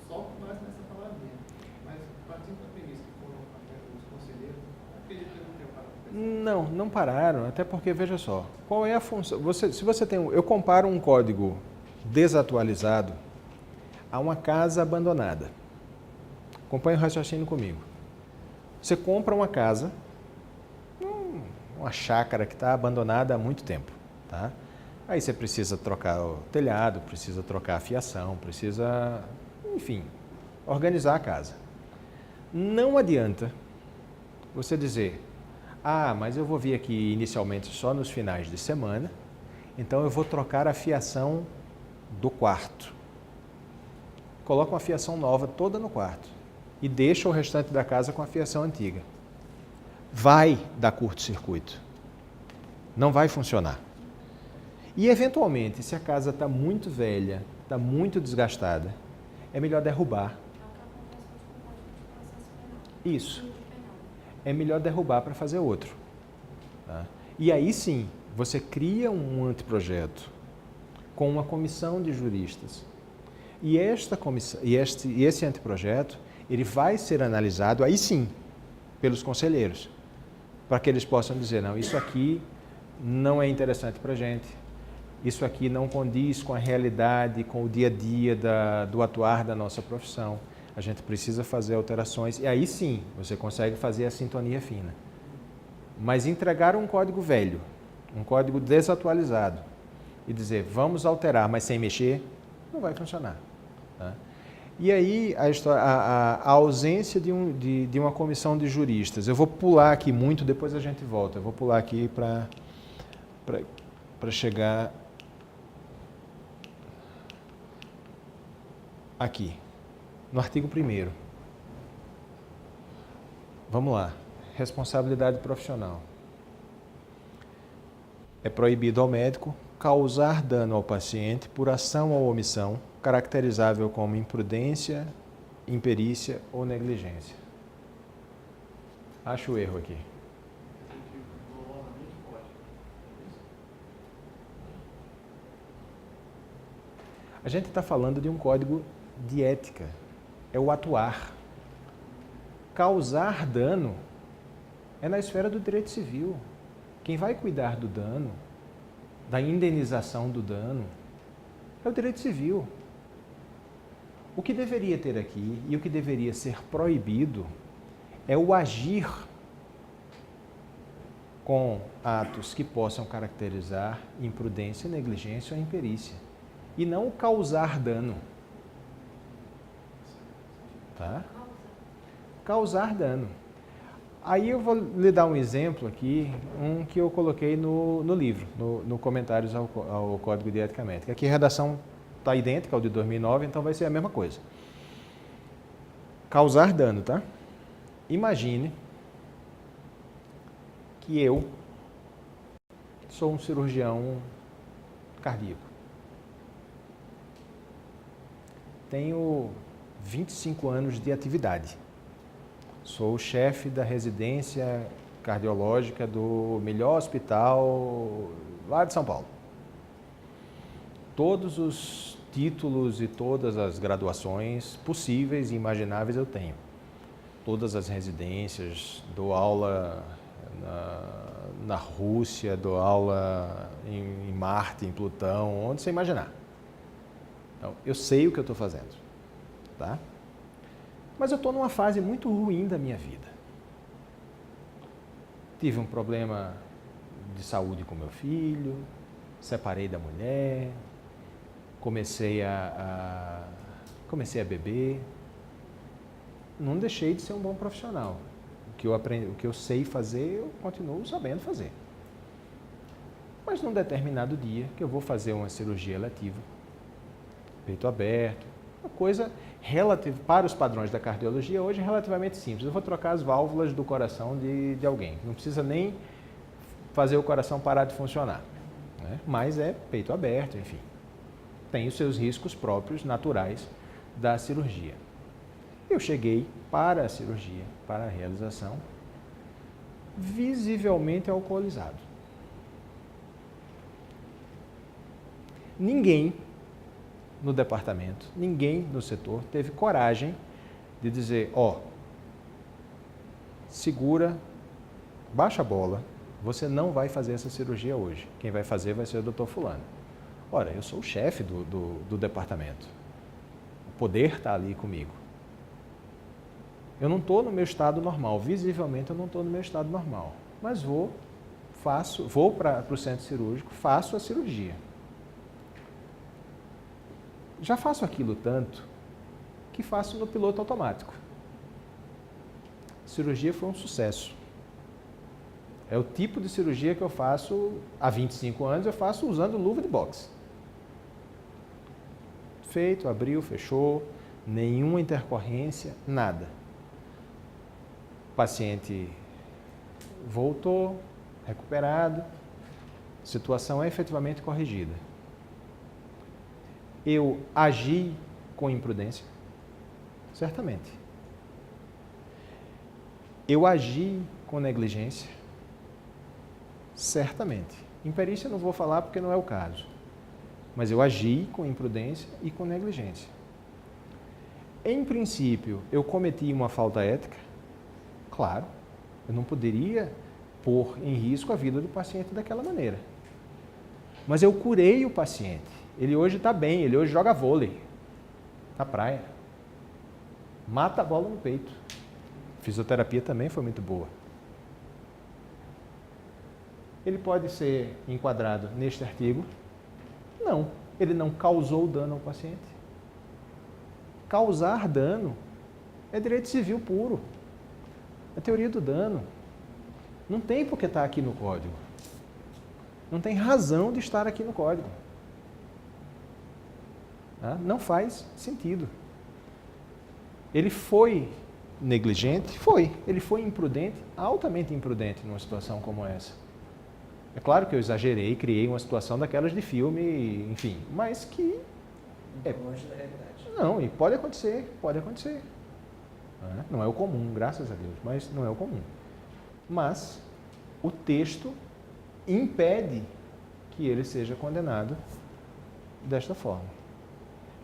S3: só mais nessa palavrinha. Mas, partindo da premissa que foram os conselheiros, acredito que eu não tenho parado para pensar.
S1: Não pararam, até porque, veja só, qual é a função? Se você tem, eu comparo um código desatualizado a uma casa abandonada. Acompanhe o raciocínio comigo. Você compra uma casa, uma chácara que está abandonada há muito tempo, tá? Aí você precisa trocar o telhado, precisa trocar a fiação, precisa, enfim, organizar a casa. Não adianta você dizer, mas eu vou vir aqui inicialmente só nos finais de semana, então eu vou trocar a fiação do quarto. Coloca uma fiação nova toda no quarto e deixa o restante da casa com a fiação antiga. Vai dar curto-circuito. Não vai funcionar. E, eventualmente, se a casa está muito velha, está muito desgastada, é melhor derrubar. Isso. É melhor derrubar para fazer outro. Tá? E aí sim, você cria um anteprojeto com uma comissão de juristas. E esse anteprojeto, ele vai ser analisado, aí sim, pelos conselheiros, para que eles possam dizer, não, isso aqui não é interessante para a gente, isso aqui não condiz com a realidade, com o dia a dia do atuar da nossa profissão. A gente precisa fazer alterações e aí sim você consegue fazer a sintonia fina. Mas entregar um código velho, um código desatualizado, e dizer vamos alterar, mas sem mexer, não vai funcionar. Tá? E aí a ausência de uma comissão de juristas. Eu vou pular aqui muito, depois a gente volta. Eu vou pular aqui para chegar aqui, no artigo 1º. Vamos lá. Responsabilidade profissional. É proibido ao médico causar dano ao paciente por ação ou omissão caracterizável como imprudência, imperícia ou negligência. Acho o erro aqui. A gente está falando de um código de ética. É o atuar. Causar dano é na esfera do direito civil. Quem vai cuidar do dano, da indenização do dano, é o direito civil. O que deveria ter aqui e o que deveria ser proibido é o agir com atos que possam caracterizar imprudência, negligência ou imperícia. E não o causar dano. Tá? Causar dano. Aí eu vou lhe dar um exemplo aqui, um que eu coloquei no livro, no comentários ao Código de Ética Médica. Aqui a redação está idêntica ao de 2009, então vai ser a mesma coisa. Causar dano, tá? Imagine que eu sou um cirurgião cardíaco. Tenho 25 anos de atividade. Sou o chefe da residência cardiológica do melhor hospital lá de São Paulo. Todos os títulos e todas as graduações possíveis e imagináveis eu tenho. Todas as residências, dou aula na Rússia, dou aula em Marte, em Plutão, onde você imaginar. Então, eu sei o que eu estou fazendo, tá? Mas eu estou numa fase muito ruim da minha vida. Tive um problema de saúde com meu filho, separei da mulher, comecei a beber. Não deixei de ser um bom profissional. O que eu sei fazer, eu continuo sabendo fazer. Mas num determinado dia que eu vou fazer uma cirurgia eletiva, peito aberto, uma coisa relativa, para os padrões da cardiologia, hoje é relativamente simples. Eu vou trocar as válvulas do coração de alguém. Não precisa nem fazer o coração parar de funcionar. Né? Mas é peito aberto, enfim. Tem os seus riscos próprios, naturais, da cirurgia. Eu cheguei para a cirurgia, para a realização, visivelmente alcoolizado. Ninguém no departamento, ninguém no setor teve coragem de dizer, segura, baixa a bola, você não vai fazer essa cirurgia hoje. Quem vai fazer vai ser o doutor fulano. Ora, eu sou o chefe do departamento. O poder está ali comigo. Eu não estou no meu estado normal, visivelmente eu não estou no meu estado normal. Mas vou para o centro cirúrgico, faço a cirurgia. Já faço aquilo tanto que faço no piloto automático. A cirurgia foi um sucesso. É o tipo de cirurgia que eu faço há 25 anos, eu faço usando luva de boxe. Feito, abriu, fechou, nenhuma intercorrência, nada. O paciente voltou, recuperado, a situação é efetivamente corrigida. Eu agi com imprudência? Certamente. Eu agi com negligência? Certamente. Imperícia eu não vou falar porque não é o caso. Mas eu agi com imprudência e com negligência. Em princípio, eu cometi uma falta ética? Claro. Eu não poderia pôr em risco a vida do paciente daquela maneira. Mas eu curei o paciente. Ele hoje está bem, ele hoje joga vôlei na praia. Mata a bola no peito. Fisioterapia também foi muito boa. ele pode ser enquadrado neste artigo? Não, ele não causou dano ao paciente. Causar dano é direito civil puro. É teoria do dano. Não tem por que estar aqui no código. Não tem razão de estar aqui no código. Tá? Não faz sentido. Ele foi negligente? Foi. Ele foi imprudente? Altamente imprudente numa situação como essa. É claro que eu exagerei, criei uma situação daquelas de filme, enfim, mas que...
S4: É longe da realidade.
S1: Não, e pode acontecer, pode acontecer. Não é o comum, graças a Deus, mas não é o comum. Mas o texto impede que ele seja condenado desta forma.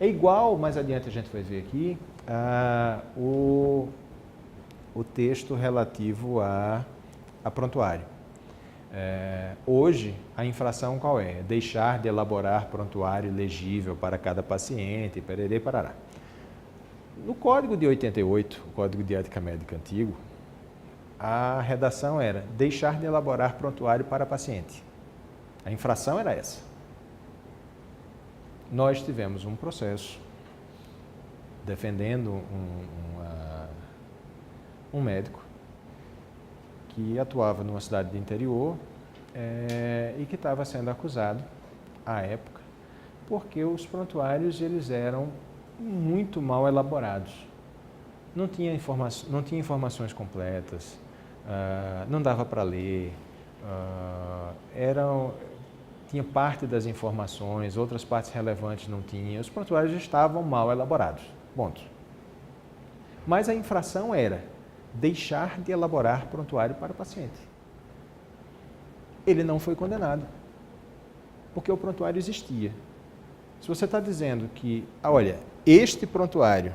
S1: É igual, mais adiante a gente vai ver aqui, o texto relativo a prontuário. Hoje, a infração qual é? Deixar de elaborar prontuário legível para cada paciente, pererê, parará. No Código de 88, o Código de Ética Médica antigo, a redação era deixar de elaborar prontuário para paciente. A infração era essa. Nós tivemos um processo defendendo um médico que atuava numa cidade de interior e que estava sendo acusado, à época, porque os prontuários eles eram muito mal elaborados. Não tinha informações completas, não dava para ler, tinha parte das informações, outras partes relevantes não tinha. Os prontuários estavam mal elaborados. Ponto. Mas a infração era deixar de elaborar prontuário para o paciente. Ele não foi condenado, porque o prontuário existia. Se você está dizendo que, olha, este prontuário,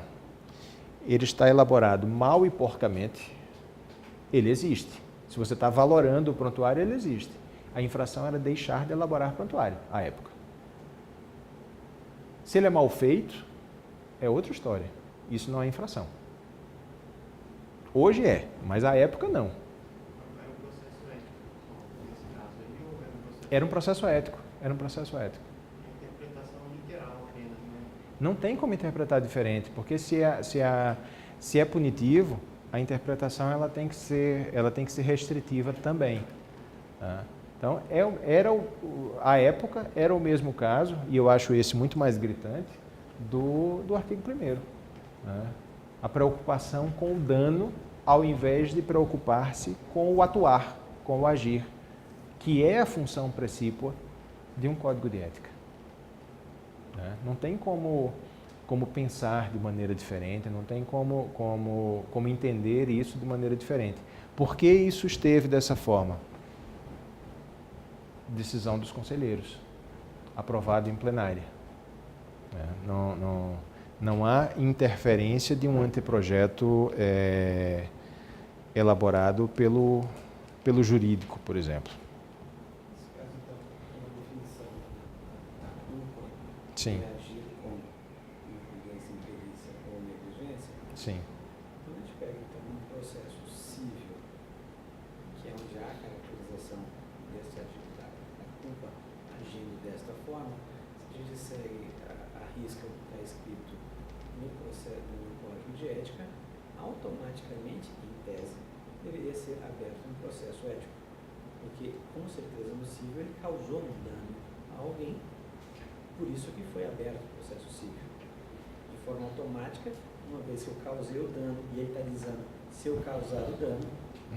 S1: ele está elaborado mal e porcamente, ele existe. Se você está valorando o prontuário, ele existe. A infração era deixar de elaborar prontuário, à época. Se ele é mal feito, é outra história. Isso não é infração. Hoje é, mas à época não.
S3: Era um processo ético, nesse caso aí, ou
S1: Era um processo ético. Era um processo ético.
S3: interpretação literal apenas, né?
S1: Não tem como interpretar diferente, porque se é punitivo, a interpretação ela tem que ser restritiva também. Tá? Então, à época, era o mesmo caso, e eu acho esse muito mais gritante, do artigo 1º. Né? A preocupação com o dano, ao invés de preocupar-se com o atuar, com o agir, que é a função precípua de um código de ética. Né? Não tem como pensar de maneira diferente, não tem como entender isso de maneira diferente. Por que isso esteve dessa forma? Decisão dos conselheiros, aprovado em plenária. Não há interferência de um anteprojeto elaborado pelo jurídico, por exemplo.
S4: Nesse caso, então, é uma definição da culpa,
S1: Sim.
S4: agir com imprudência, imperícia ou negligência.
S1: Sim.
S4: Quando a gente pega, então, um processo civil, que é onde há a caracterização dessa atividade, a culpa agindo desta forma, se a gente segue a risca o que está escrito no processo, no código de ética, automaticamente, em tese, deveria ser aberto um processo ético. Porque, com certeza, no civil ele causou um dano a alguém, por isso que foi aberto o processo civil. De forma automática, uma vez que eu causei o dano, e ele está dizendo, se eu causar o dano...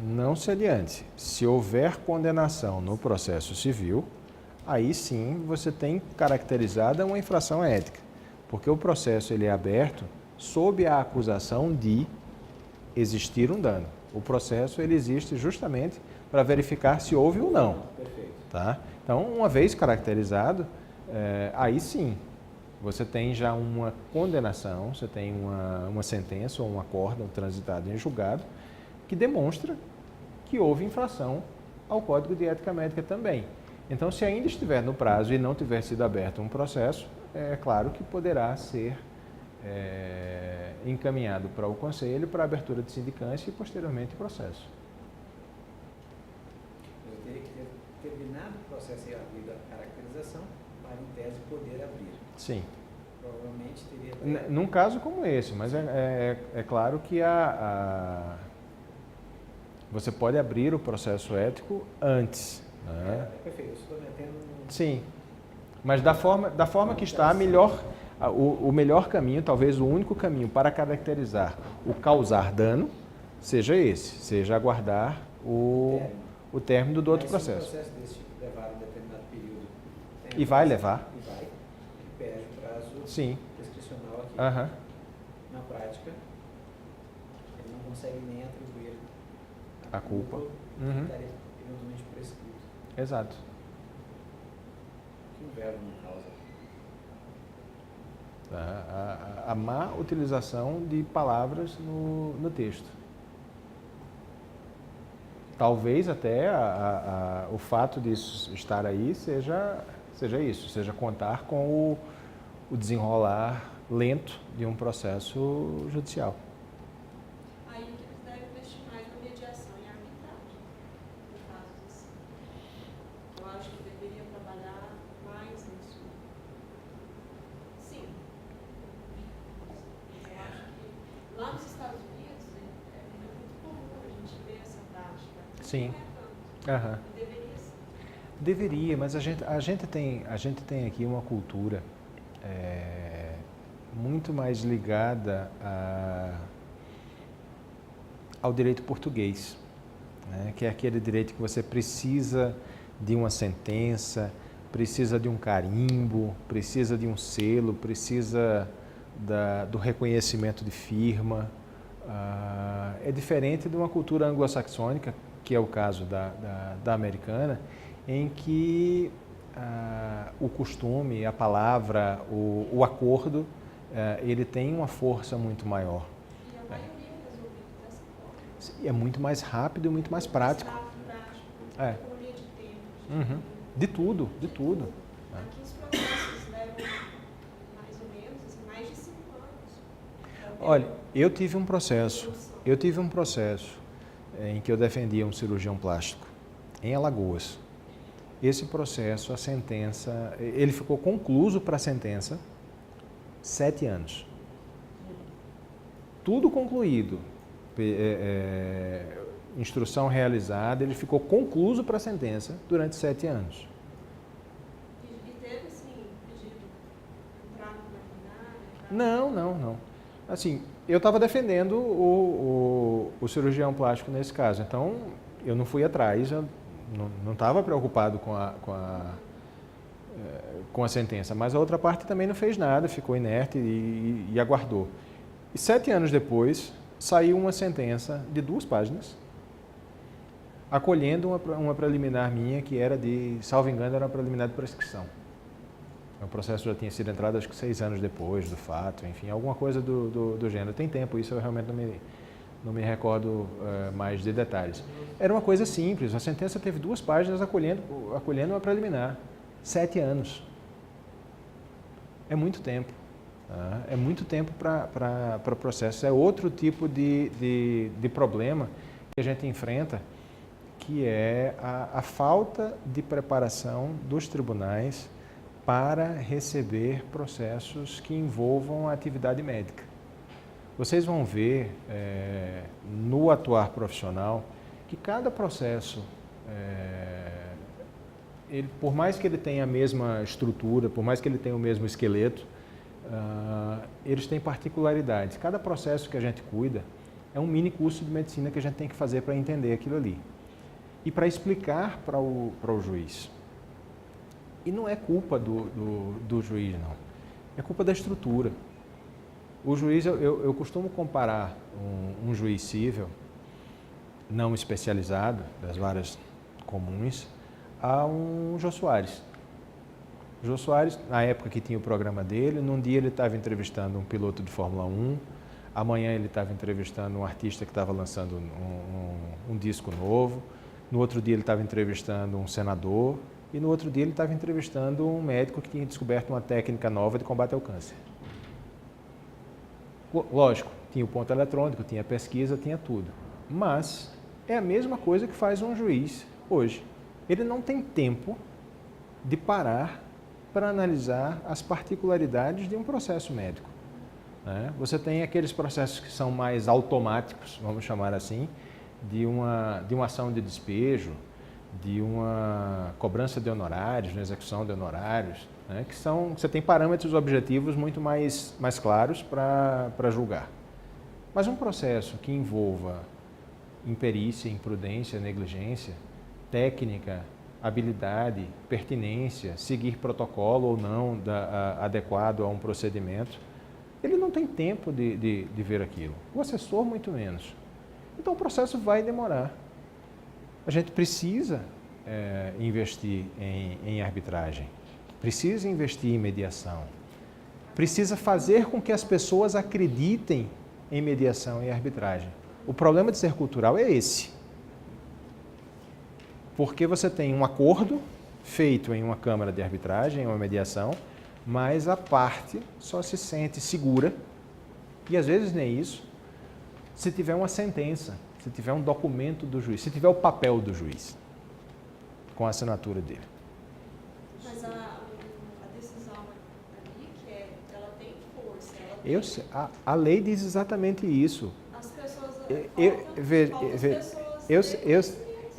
S1: Não se adiante. Se houver condenação no processo civil, aí sim você tem caracterizada uma infração ética. Porque o processo ele é aberto sob a acusação de existir um dano. O processo ele existe justamente para verificar se houve ou não.
S4: Perfeito.
S1: Tá? Então, uma vez caracterizado, aí sim, você tem já uma condenação, você tem uma sentença ou um acórdão transitado em julgado que demonstra que houve infração ao Código de Ética Médica também. Então, se ainda estiver no prazo e não tiver sido aberto um processo, é claro que poderá ser encaminhado para o Conselho para abertura de sindicância e posteriormente processo.
S4: Eu teria que ter processo ia abrir a caracterização para, em tese, poder abrir.
S1: Sim.
S4: Provavelmente teria...
S1: Num caso como esse, mas é claro que você pode abrir o processo ético antes. Né?
S4: Perfeito, eu estou metendo...
S1: Sim, mas da forma que está, o melhor caminho, talvez o único caminho para caracterizar o causar dano, seja esse, seja aguardar o término do outro processo.
S4: Se um processo desse tipo levar um determinado período...
S1: E vai levar.
S4: E vai, ele perde o prazo
S1: Sim.
S4: prescricional aqui.
S1: Aham.
S4: Na prática, ele não consegue nem atribuir
S1: A culpa.
S4: que
S1: Uhum.
S4: estaria eventualmente prescrito.
S1: Exato.
S4: Que o verbo não causa.
S1: A má utilização de palavras no texto. Talvez até o fato disso estar aí seja isso, seja contar com o desenrolar lento de um processo judicial.
S2: Aí que eles devem investir mais na mediação e arbitragem, no caso assim. Eu acho que deveria trabalhar mais nisso. Sim. Eu acho que lá nos Estados Unidos é muito comum a gente ver essa prática.
S1: Sim.
S2: Não é tanto.
S1: Aham.
S2: Deveria ser.
S1: Deveria, mas a gente tem aqui uma cultura muito mais ligada ao direito português, né? Que é aquele direito que você precisa de uma sentença, precisa de um carimbo, precisa de um selo, precisa do reconhecimento de firma. É diferente de uma cultura anglo-saxônica, que é o caso da americana, em que o costume, a palavra, o acordo, ele tem uma força muito maior.
S2: E a maioria é resolvido dessa forma.
S1: E é muito mais rápido e muito mais prático. É.
S2: Economia de tempo.
S1: Uhum. De tudo, de tudo.
S2: Aqui os processos levam mais ou menos assim, mais de 5 anos.
S1: Olha, eu tive um processo em que eu defendia um cirurgião plástico em Alagoas. Esse processo, a sentença, ele ficou concluso para a sentença 7 anos. Tudo concluído, instrução realizada, ele ficou concluso para a sentença durante 7 anos.
S2: E teve, assim, pedido entrar no liminar?
S1: Não. Assim, eu estava defendendo o cirurgião plástico nesse caso, então eu não fui atrás, eu não estava preocupado com a sentença, mas a outra parte também não fez nada, ficou inerte e aguardou. E 7 anos depois, saiu uma sentença de 2 páginas, acolhendo uma preliminar minha que era salvo engano, era uma preliminar de prescrição. O processo já tinha sido entrado acho que 6 anos depois do fato, enfim, alguma coisa do gênero. Tem tempo, isso eu realmente não me recordo mais de detalhes. Era uma coisa simples, a sentença teve 2 páginas acolhendo uma preliminar. 7 anos. É muito tempo. Tá? É muito tempo para o processo. É outro tipo de problema que a gente enfrenta, que é a falta de preparação dos tribunais para receber processos que envolvam a atividade médica. Vocês vão ver no atuar profissional que cada processo, por mais que ele tenha a mesma estrutura, por mais que ele tenha o mesmo esqueleto, eles têm particularidades. Cada processo que a gente cuida é um mini curso de medicina que a gente tem que fazer para entender aquilo ali e para explicar para o juiz. E não é culpa do juiz, não. É culpa da estrutura. O juiz, eu costumo comparar um juiz civil, não especializado, das varas comuns, a um Jô Soares. O Jô Soares, na época que tinha o programa dele, num dia ele estava entrevistando um piloto de Fórmula 1, amanhã ele estava entrevistando um artista que estava lançando um disco novo, no outro dia ele estava entrevistando um senador, e no outro dia ele estava entrevistando um médico que tinha descoberto uma técnica nova de combate ao câncer. Lógico, tinha o ponto eletrônico, tinha pesquisa, tinha tudo. Mas é a mesma coisa que faz um juiz hoje. Ele não tem tempo de parar para analisar as particularidades de um processo médico. Né? Você tem aqueles processos que são mais automáticos, vamos chamar assim, de uma ação de despejo, de uma cobrança de honorários, uma execução de honorários, né? Que você tem parâmetros objetivos muito mais claros para julgar. Mas um processo que envolva imperícia, imprudência, negligência, técnica, habilidade, pertinência, seguir protocolo ou não adequado a um procedimento, ele não tem tempo de ver aquilo. O assessor, muito menos. Então, o processo vai demorar. A gente precisa investir em arbitragem, precisa investir em mediação, precisa fazer com que as pessoas acreditem em mediação e arbitragem. O problema de ser cultural é esse. Porque você tem um acordo feito em uma câmara de arbitragem, em uma mediação, mas a parte só se sente segura, e às vezes nem isso, se tiver uma sentença, se tiver um documento do juiz, se tiver o papel do juiz, com a assinatura dele.
S2: Mas a decisão ali, ela tem força.
S1: Eu sei, a lei diz exatamente isso.
S2: As pessoas...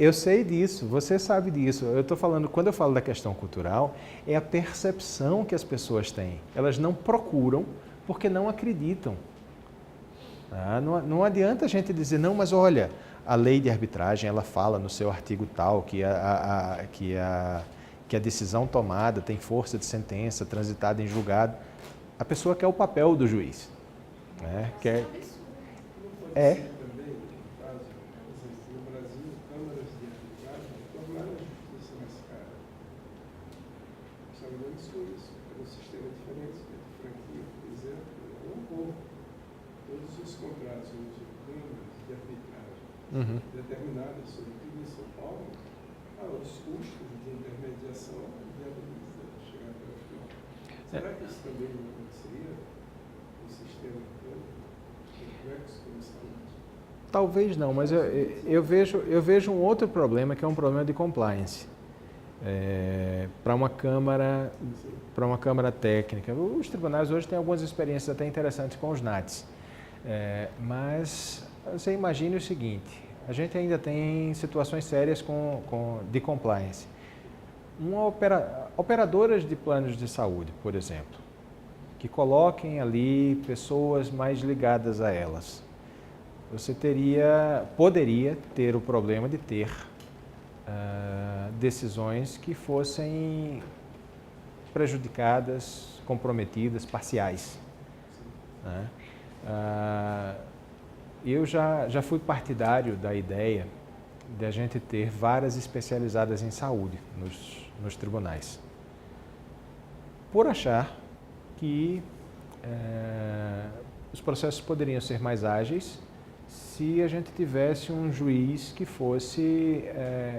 S1: Eu sei disso, você sabe disso. Eu estou falando, quando eu falo da questão cultural, é a percepção que as pessoas têm. Elas não procuram porque não acreditam. Não adianta a gente dizer, não, mas olha, a lei de arbitragem, ela fala no seu artigo tal que a decisão tomada tem força de sentença, transitada em julgado. A pessoa quer o papel do juiz. Né? Quer... É.
S6: Uhum. Determinadas, sobretudo em São Paulo, os custos de intermediação viabilizam chegar até o final. Será que isso também não aconteceria no sistema todo, complexo como saúde?
S1: Talvez não, mas eu vejo um outro problema, que é um problema de compliance. Para uma câmara técnica. Os tribunais hoje têm algumas experiências até interessantes com os NATs. Mas você imagine o seguinte, a gente ainda tem situações sérias de compliance. Operadoras de planos de saúde, por exemplo, que coloquem ali pessoas mais ligadas a elas. Você poderia ter o problema de ter decisões que fossem prejudicadas, comprometidas, parciais. Né? Eu já fui partidário da ideia de a gente ter varas especializadas em saúde nos tribunais, por achar que os processos poderiam ser mais ágeis se a gente tivesse um juiz que fosse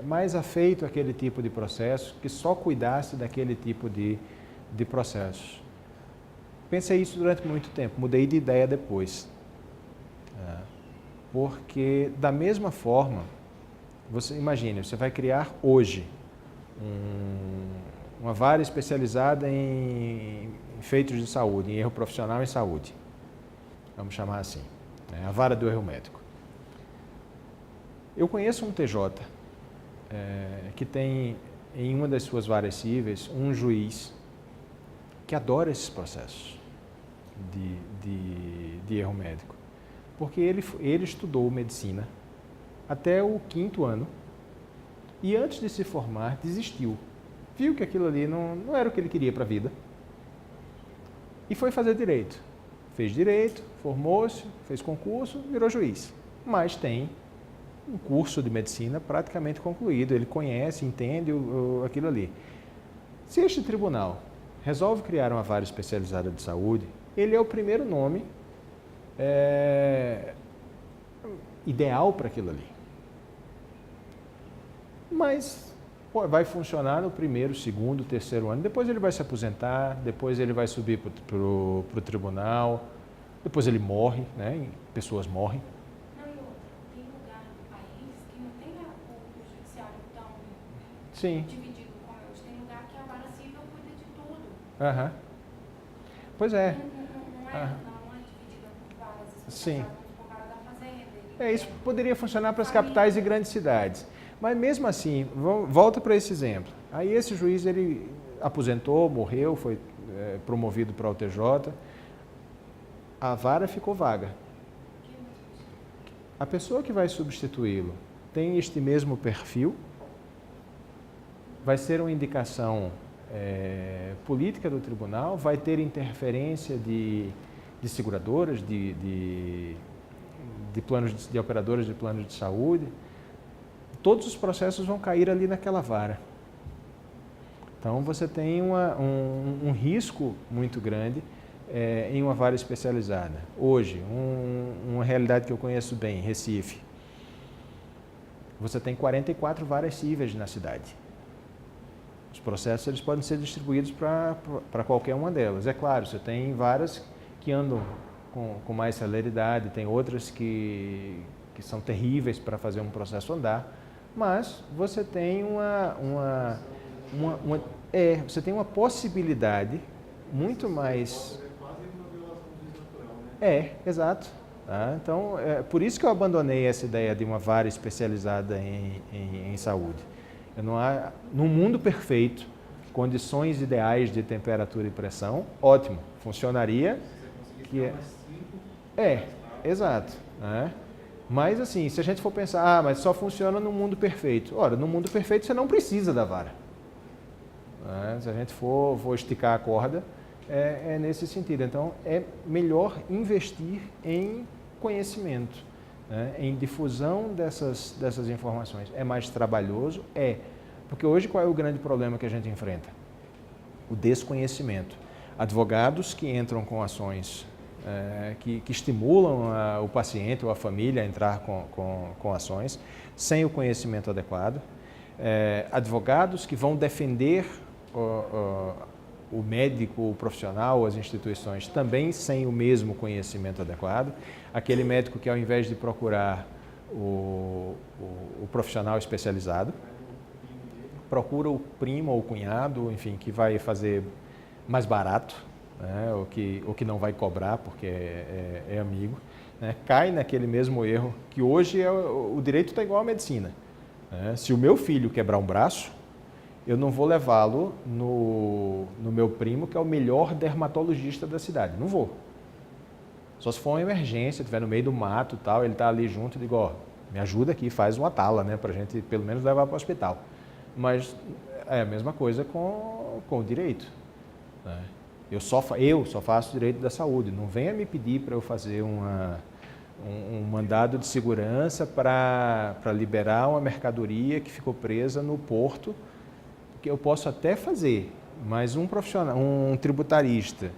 S1: mais afeito àquele tipo de processo, que só cuidasse daquele tipo de processos. Pensei isso durante muito tempo, mudei de ideia depois. Porque, da mesma forma, você imagine, você vai criar hoje uma vara especializada em feitos de saúde, em erro profissional em saúde. Vamos chamar assim, né? A vara do erro médico. Eu conheço um TJ que tem, em uma das suas varas cíveis, um juiz que adora esses processos de erro médico. Porque ele estudou medicina até o 5º ano e antes de se formar desistiu. Viu que aquilo ali não era o que ele queria para a vida e foi fazer direito. Fez direito, formou-se, fez concurso, virou juiz. Mas tem um curso de medicina praticamente concluído, ele conhece, entende aquilo ali. Se este tribunal resolve criar uma vara especializada de saúde, ele é o primeiro nome ideal para aquilo ali. Mas vai funcionar no 1º, 2º, 3º ano, depois ele vai se aposentar, depois ele vai subir para o tribunal, depois ele morre, né? Pessoas morrem.
S7: Não, e outra, tem lugar no país que não tem o judiciário tão
S1: Sim.
S7: dividido como hoje. Tem lugar que a vara
S1: Aham. Pois é.
S7: Não é dividida por varas.
S1: Sim.
S7: Por cara da fazenda.
S1: Isso poderia funcionar para as capitais e grandes cidades. Mas mesmo assim, volta para esse exemplo. Aí esse juiz, ele aposentou, morreu, foi promovido para o TJ. A vara ficou vaga. A pessoa que vai substituí-lo tem este mesmo perfil? Vai ser uma indicação política do tribunal? Vai ter interferência de seguradoras, de planos de operadoras de planos de saúde? Todos os processos vão cair ali naquela vara. Então você tem um risco muito grande em uma vara especializada. Hoje, uma realidade que eu conheço bem, Recife, você tem 44 varas cíveis na cidade. Os processos eles podem ser distribuídos para qualquer uma delas. É claro, você tem varas que andam com mais celeridade, tem outras que são terríveis para fazer um processo andar, mas você tem você tem uma possibilidade muito mais...
S3: É quase uma violação do juiz natural, né?
S1: Exato. Tá? Então, por isso que eu abandonei essa ideia de uma vara especializada em saúde. No mundo perfeito, condições ideais de temperatura e pressão, ótimo, funcionaria. Exato. Né? Mas assim, se a gente for pensar, mas só funciona no mundo perfeito. Ora, no mundo perfeito você não precisa da vara. Né? Se a gente for esticar a corda, é nesse sentido. Então, é melhor investir em conhecimento, né? Em difusão dessas informações. É mais trabalhoso? Porque hoje qual é o grande problema que a gente enfrenta? O desconhecimento. Advogados que entram com ações que estimulam o paciente ou a família a entrar com ações sem o conhecimento adequado. Advogados que vão defender o médico, o profissional, as instituições também sem o mesmo conhecimento adequado. Aquele médico que ao invés de procurar o profissional especializado, procura o primo ou o cunhado, enfim, que vai fazer mais barato, né, ou que não vai cobrar porque é amigo, né, cai naquele mesmo erro que hoje o direito está igual à medicina. Né? Se o meu filho quebrar um braço, eu não vou levá-lo no meu primo, que é o melhor dermatologista da cidade. Não vou. Só se for uma emergência, estiver no meio do mato e tal, ele está ali junto e digo, ó, me ajuda aqui, faz uma tala, né, para a gente pelo menos levar para o hospital. Mas é a mesma coisa com o direito. Né? Eu só faço direito da saúde. Não venha me pedir para eu fazer um mandado de segurança para liberar uma mercadoria que ficou presa no porto, que eu posso até fazer, mas um profissional, um tributarista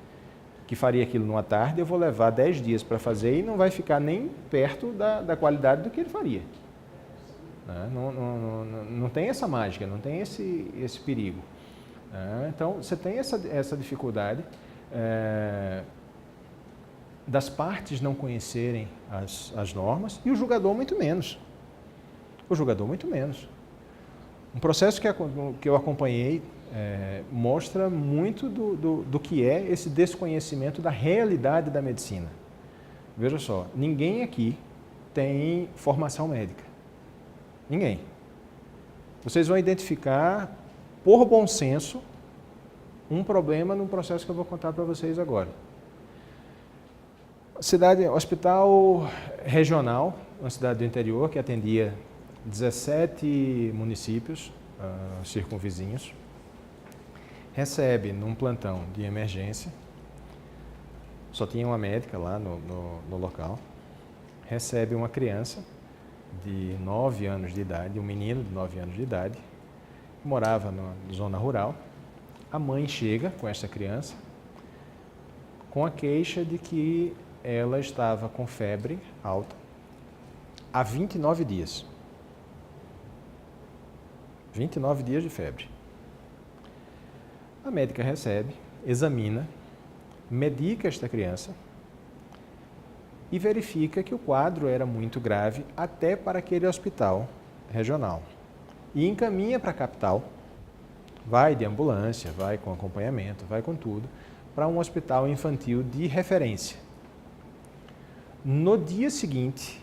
S1: que faria aquilo numa tarde, eu vou levar 10 dias para fazer e não vai ficar nem perto da qualidade do que ele faria. Não tem essa mágica, não tem esse perigo. Então, você tem essa dificuldade das partes não conhecerem as normas e o julgador muito menos. Um processo que eu acompanhei mostra muito do que é esse desconhecimento da realidade da medicina. Veja só, ninguém aqui tem formação médica. Ninguém. Vocês vão identificar, por bom senso, um problema no processo que eu vou contar para vocês agora. Hospital regional, uma cidade do interior que atendia 17 municípios circunvizinhos, recebe num plantão de emergência, só tinha uma médica lá no local, recebe uma criança de 9 anos de idade, um menino de 9 anos de idade, que morava na zona rural. A mãe chega com essa criança com a queixa de que ela estava com febre alta há 29 dias. 29 dias de febre. A médica recebe, examina, medica esta criança e verifica que o quadro era muito grave até para aquele hospital regional. E encaminha para a capital vai de ambulância, vai com acompanhamento, vai com tudo, para um hospital infantil de referência. No dia seguinte,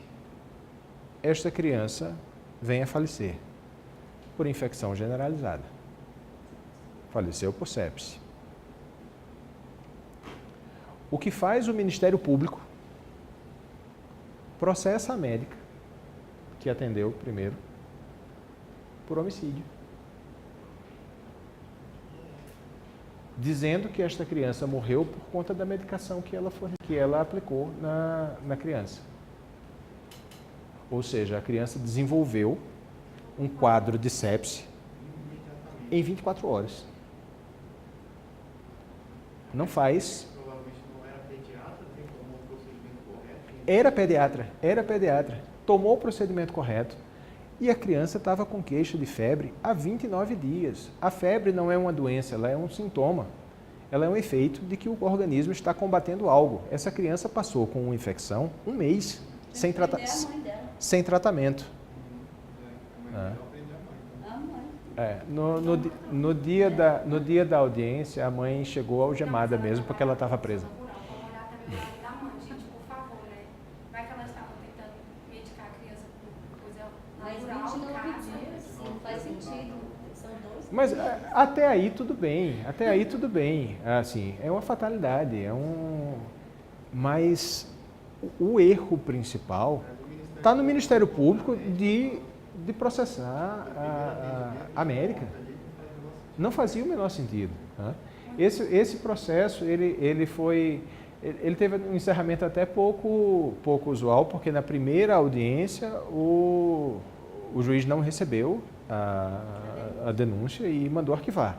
S1: esta criança vem a falecer por infecção generalizada. Faleceu por sepse. O que faz o Ministério Público? Processa a médica que atendeu primeiro por homicídio, dizendo que esta criança morreu por conta da medicação que ela aplicou na criança. Ou seja, a criança desenvolveu um quadro de sepse em 24 horas. Não faz.
S3: Provavelmente não era pediatra, quem tomou o procedimento correto.
S1: Era pediatra. Tomou o procedimento correto e a criança estava com queixa de febre há 29 dias. A febre não é uma doença, ela é um sintoma. Ela é um efeito de que o organismo está combatendo algo. Essa criança passou com uma infecção um mês sem tratamento. No dia da audiência, a mãe chegou algemada mesmo, porque ela estava presa.
S7: Vamos olhar também o lado da mãe, gente, por favor, né? Vai que elas estavam tentando medicar a criança por coisa
S5: Mas
S7: natural,
S5: 29
S7: caso.
S5: dias, sim, não faz sentido. São 2
S1: Mas
S5: meses.
S1: até aí tudo bem. Assim, é uma fatalidade, mas o erro principal está no Ministério Público de processar a médica. Não fazia o menor sentido. Né? Esse processo, ele teve um encerramento até pouco usual, porque na primeira audiência o juiz não recebeu a denúncia e mandou arquivar.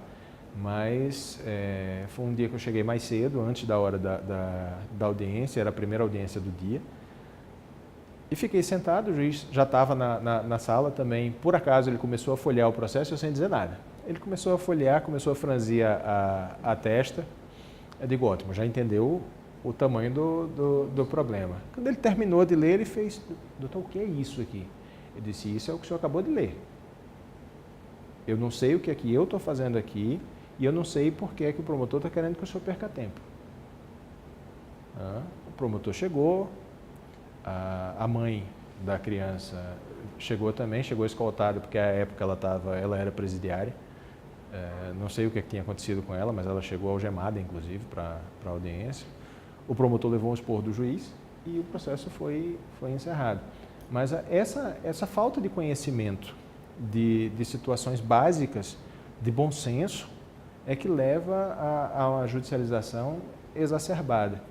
S1: Mas foi um dia que eu cheguei mais cedo, antes da hora da audiência, era a primeira audiência do dia. E fiquei sentado, o juiz já estava na sala também. Por acaso ele começou a folhear o processo, eu sem dizer nada. Ele começou a folhear, começou a franzir a testa. Eu digo, ótimo, já entendeu o tamanho do problema. Quando ele terminou de ler, ele fez, doutor, o que é isso aqui? Eu disse, isso é o que o senhor acabou de ler. Eu não sei o que é que eu estou fazendo aqui e eu não sei por que é que o promotor está querendo que o senhor perca tempo. O promotor chegou, a mãe da criança chegou também, chegou escoltada, porque à época ela era presidiária. Não sei o que tinha acontecido com ela, mas ela chegou algemada, inclusive, para a audiência. O promotor levou um esporro do juiz e o processo foi encerrado. Mas essa falta de conhecimento de situações básicas, de bom senso, é que leva a uma judicialização exacerbada.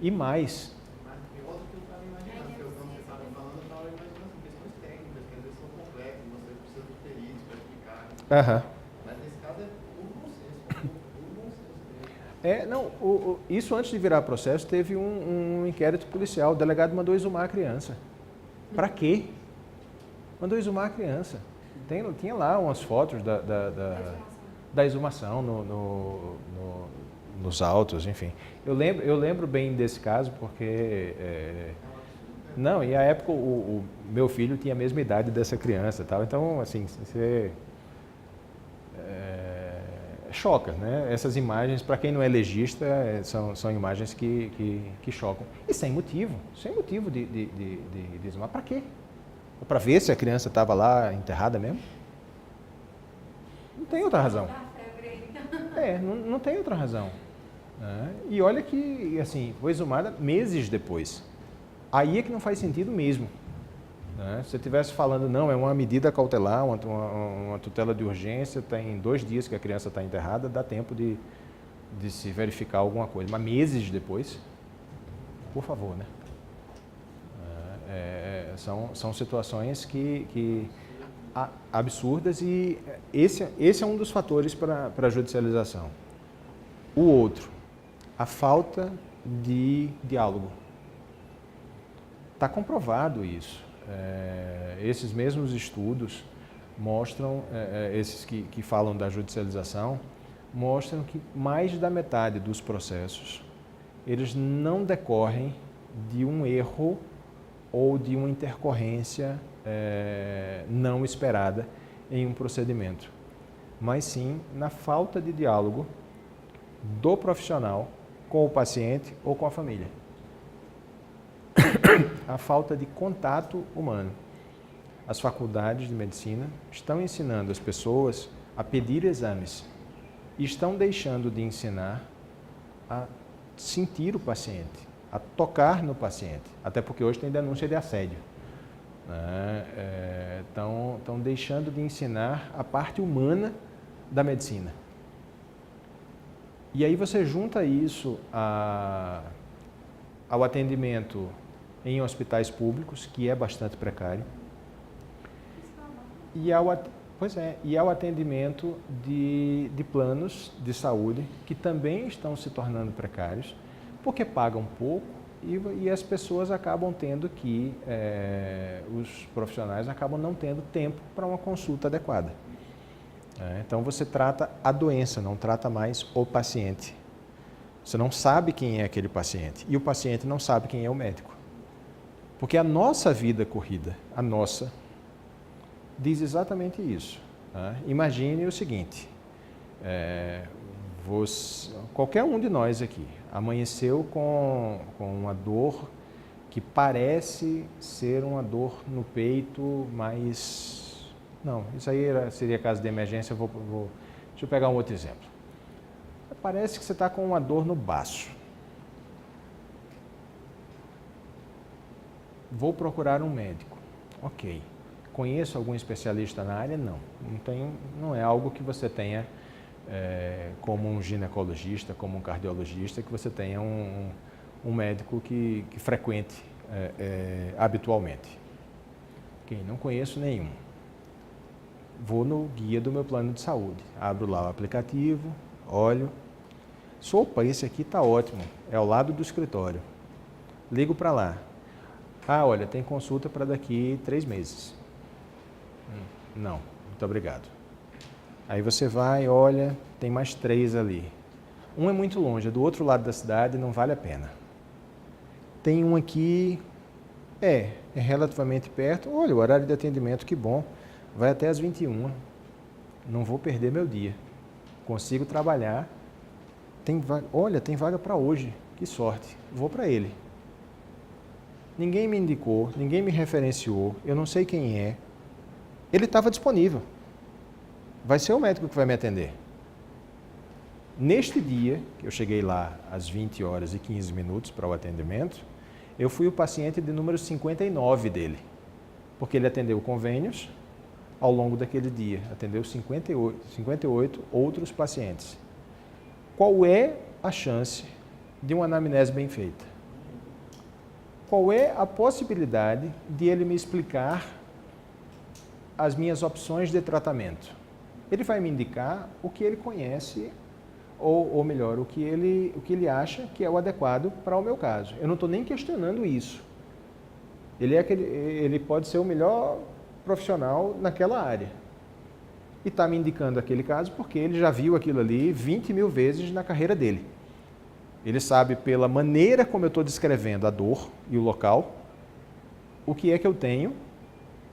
S1: E mais...
S3: Mas pior do que eu estava imaginando, porque quando você estava falando, eu estava imaginando questões técnicas, que às vezes são complexas, você precisa de peritos para explicar. Mas nesse caso é puro bom senso, mesmo.
S1: Isso antes de virar processo, teve um inquérito policial. O delegado mandou exumar a criança. Para quê? Mandou exumar a criança. Tinha lá umas fotos da exumação nos autos, enfim. Eu lembro bem desse caso porque... Não, e à época o meu filho tinha a mesma idade dessa criança, tal. Então, assim, você choca, né? Essas imagens, para quem não é legista, são imagens que chocam. E sem motivo de exumar. Para quê? Para ver se a criança estava lá enterrada mesmo? Não tem outra razão. Não tem outra razão. E olha que, assim, foi exumada meses depois. Aí é que não faz sentido mesmo. Se você estivesse falando, não, é uma medida cautelar, uma tutela de urgência, tem 2 dias que a criança está enterrada, dá tempo de se verificar alguma coisa. Mas meses depois, por favor, né? São situações que absurdas e esse é um dos fatores para a judicialização. O outro, a falta de diálogo. Está comprovado isso. Esses mesmos estudos mostram, esses que falam da judicialização, mostram que mais da metade dos processos, eles não decorrem de um erro ou de uma intercorrência não esperada em um procedimento. mas sim na falta de diálogo do profissional com o paciente ou com a família. A falta de contato humano. As faculdades de medicina estão ensinando as pessoas a pedir exames e estão deixando de ensinar a sentir o paciente, a tocar no paciente, até porque hoje tem denúncia de assédio. Estão deixando de ensinar a parte humana da medicina. E aí você junta isso ao atendimento em hospitais públicos, que é bastante precário, e ao atendimento de planos de saúde, que também estão se tornando precários, porque pagam pouco e as pessoas acabam tendo que, os profissionais acabam não tendo tempo para uma consulta adequada. Então você trata a doença, não trata mais o paciente. Você não sabe quem é aquele paciente e o paciente não sabe quem é o médico. Porque a nossa vida corrida, a nossa, diz exatamente isso. Imagine o seguinte, qualquer um de nós aqui amanheceu com uma dor que parece ser uma dor no peito, mas... Não, isso aí seria caso de emergência, deixa eu pegar um outro exemplo. Parece que você está com uma dor no baço. Vou procurar um médico. Ok. Conheço algum especialista na área? Não. Não é algo que você tenha como um ginecologista, como um cardiologista, que você tenha um médico que frequente habitualmente. Ok, não conheço nenhum. Vou no guia do meu plano de saúde. Abro lá o aplicativo, olho. Opa, esse aqui está ótimo. É ao lado do escritório. Ligo para lá. Olha, tem consulta para daqui 3 meses. Não, muito obrigado. Aí você vai, olha, tem mais 3 ali. Um é muito longe, é do outro lado da cidade, não vale a pena. Tem um aqui, é relativamente perto. Olha, o horário de atendimento, que bom. Vai até às 21h. Não vou perder meu dia. Consigo trabalhar. Olha, tem vaga para hoje. Que sorte. Vou para ele. Ninguém me indicou, ninguém me referenciou, eu não sei quem é. Ele estava disponível. Vai ser o médico que vai me atender. Neste dia, que eu cheguei lá às 20h15 para o atendimento, eu fui o paciente de número 59 dele, porque ele atendeu convênios ao longo daquele dia, atendeu 58 outros pacientes. Qual é a chance de uma anamnese bem feita? Qual é a possibilidade de ele me explicar as minhas opções de tratamento? Ele vai me indicar o que ele conhece, ou melhor, o que ele acha que é o adequado para o meu caso. Eu não estou nem questionando isso. Ele pode ser o melhor profissional naquela área. E está me indicando aquele caso porque ele já viu aquilo ali 20 mil vezes na carreira dele. Ele sabe, pela maneira como eu estou descrevendo a dor e o local, o que é que eu tenho,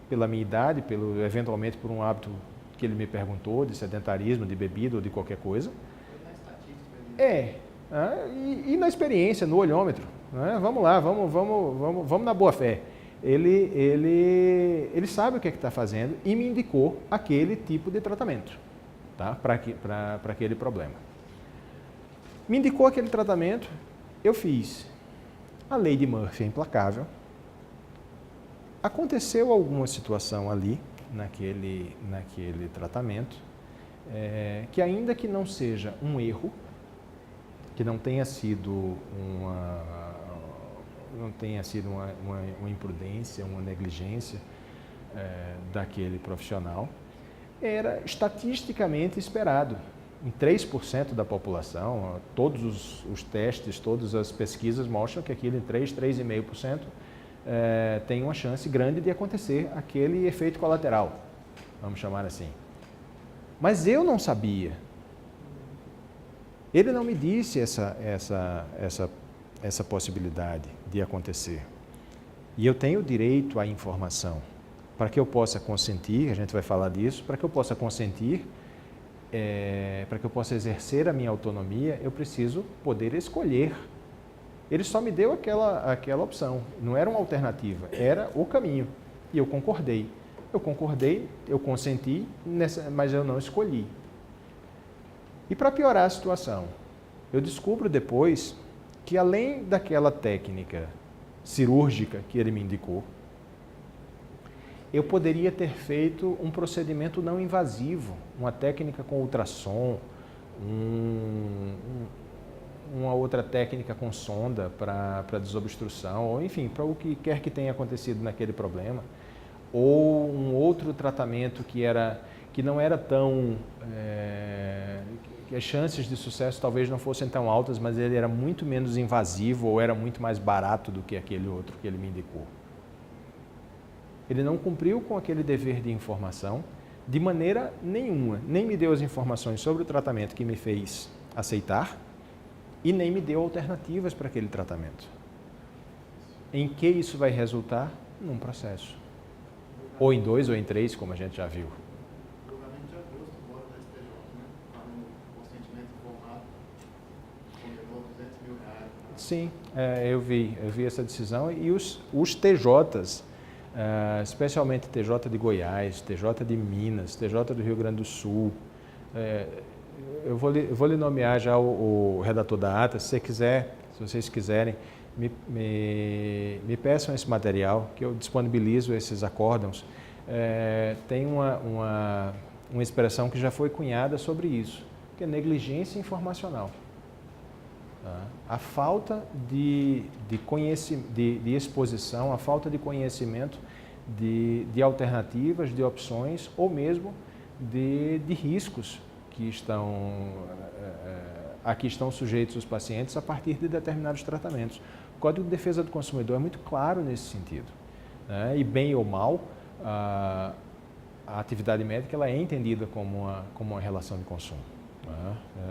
S1: pela minha idade, eventualmente por um hábito que ele me perguntou, de sedentarismo, de bebida ou de qualquer coisa. E na experiência, no olhômetro. Vamos lá, vamos na boa fé. Ele sabe o que é que está fazendo e me indicou aquele tipo de tratamento, tá? Para aquele problema. Me indicou aquele tratamento, eu fiz. A lei de Murphy é implacável. Aconteceu alguma situação ali, naquele tratamento, que ainda que não seja um erro, que não tenha sido uma imprudência, uma negligência daquele profissional, era estatisticamente esperado. Em 3% da população, todos os testes, todas as pesquisas mostram que aquilo em 3,5% tem uma chance grande de acontecer aquele efeito colateral, vamos chamar assim. Mas eu não sabia. Ele não me disse essa possibilidade de acontecer. E eu tenho direito à informação. Para que eu possa consentir, a gente vai falar disso, para que eu possa consentir, para que eu possa exercer a minha autonomia, eu preciso poder escolher. Ele só me deu aquela opção, não era uma alternativa, era o caminho. E eu concordei. Eu consenti, mas eu não escolhi. E para piorar a situação, eu descubro depois que além daquela técnica cirúrgica que ele me indicou, eu poderia ter feito um procedimento não invasivo, uma técnica com ultrassom, uma outra técnica com sonda para desobstrução, ou enfim, para o que quer que tenha acontecido naquele problema, ou um outro tratamento que não era tão... que as chances de sucesso talvez não fossem tão altas, mas ele era muito menos invasivo ou era muito mais barato do que aquele outro que ele me indicou. Ele não cumpriu com aquele dever de informação de maneira nenhuma, nem me deu as informações sobre o tratamento que me fez aceitar e nem me deu alternativas para aquele tratamento. Em que isso vai resultar? Num processo. Ou em 2 ou em 3, como a gente já viu.
S3: Julgamento de agosto, agora da STJ, né? Está no consentimento informado, condenou R$200 mil.
S1: Sim, eu vi essa decisão e os TJs, especialmente TJ de Goiás, TJ de Minas, TJ do Rio Grande do Sul, eu vou lhe nomear já o redator da ata, se vocês quiserem, me peçam esse material, que eu disponibilizo esses acórdãos. Tem uma expressão que já foi cunhada sobre isso, que é negligência informacional. A falta de exposição, a falta de conhecimento de alternativas, de opções ou mesmo de riscos a que estão sujeitos os pacientes a partir de determinados tratamentos. O Código de Defesa do Consumidor é muito claro nesse sentido, né? E bem ou mal, a atividade médica ela é entendida como uma relação de consumo.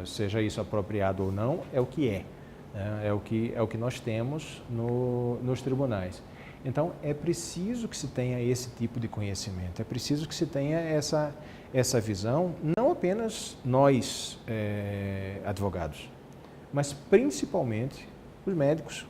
S1: Seja isso apropriado ou não, é o que é. É o que nós temos nos tribunais. Então, é preciso que se tenha esse tipo de conhecimento, é preciso que se tenha essa visão, não apenas nós, advogados, mas principalmente os médicos.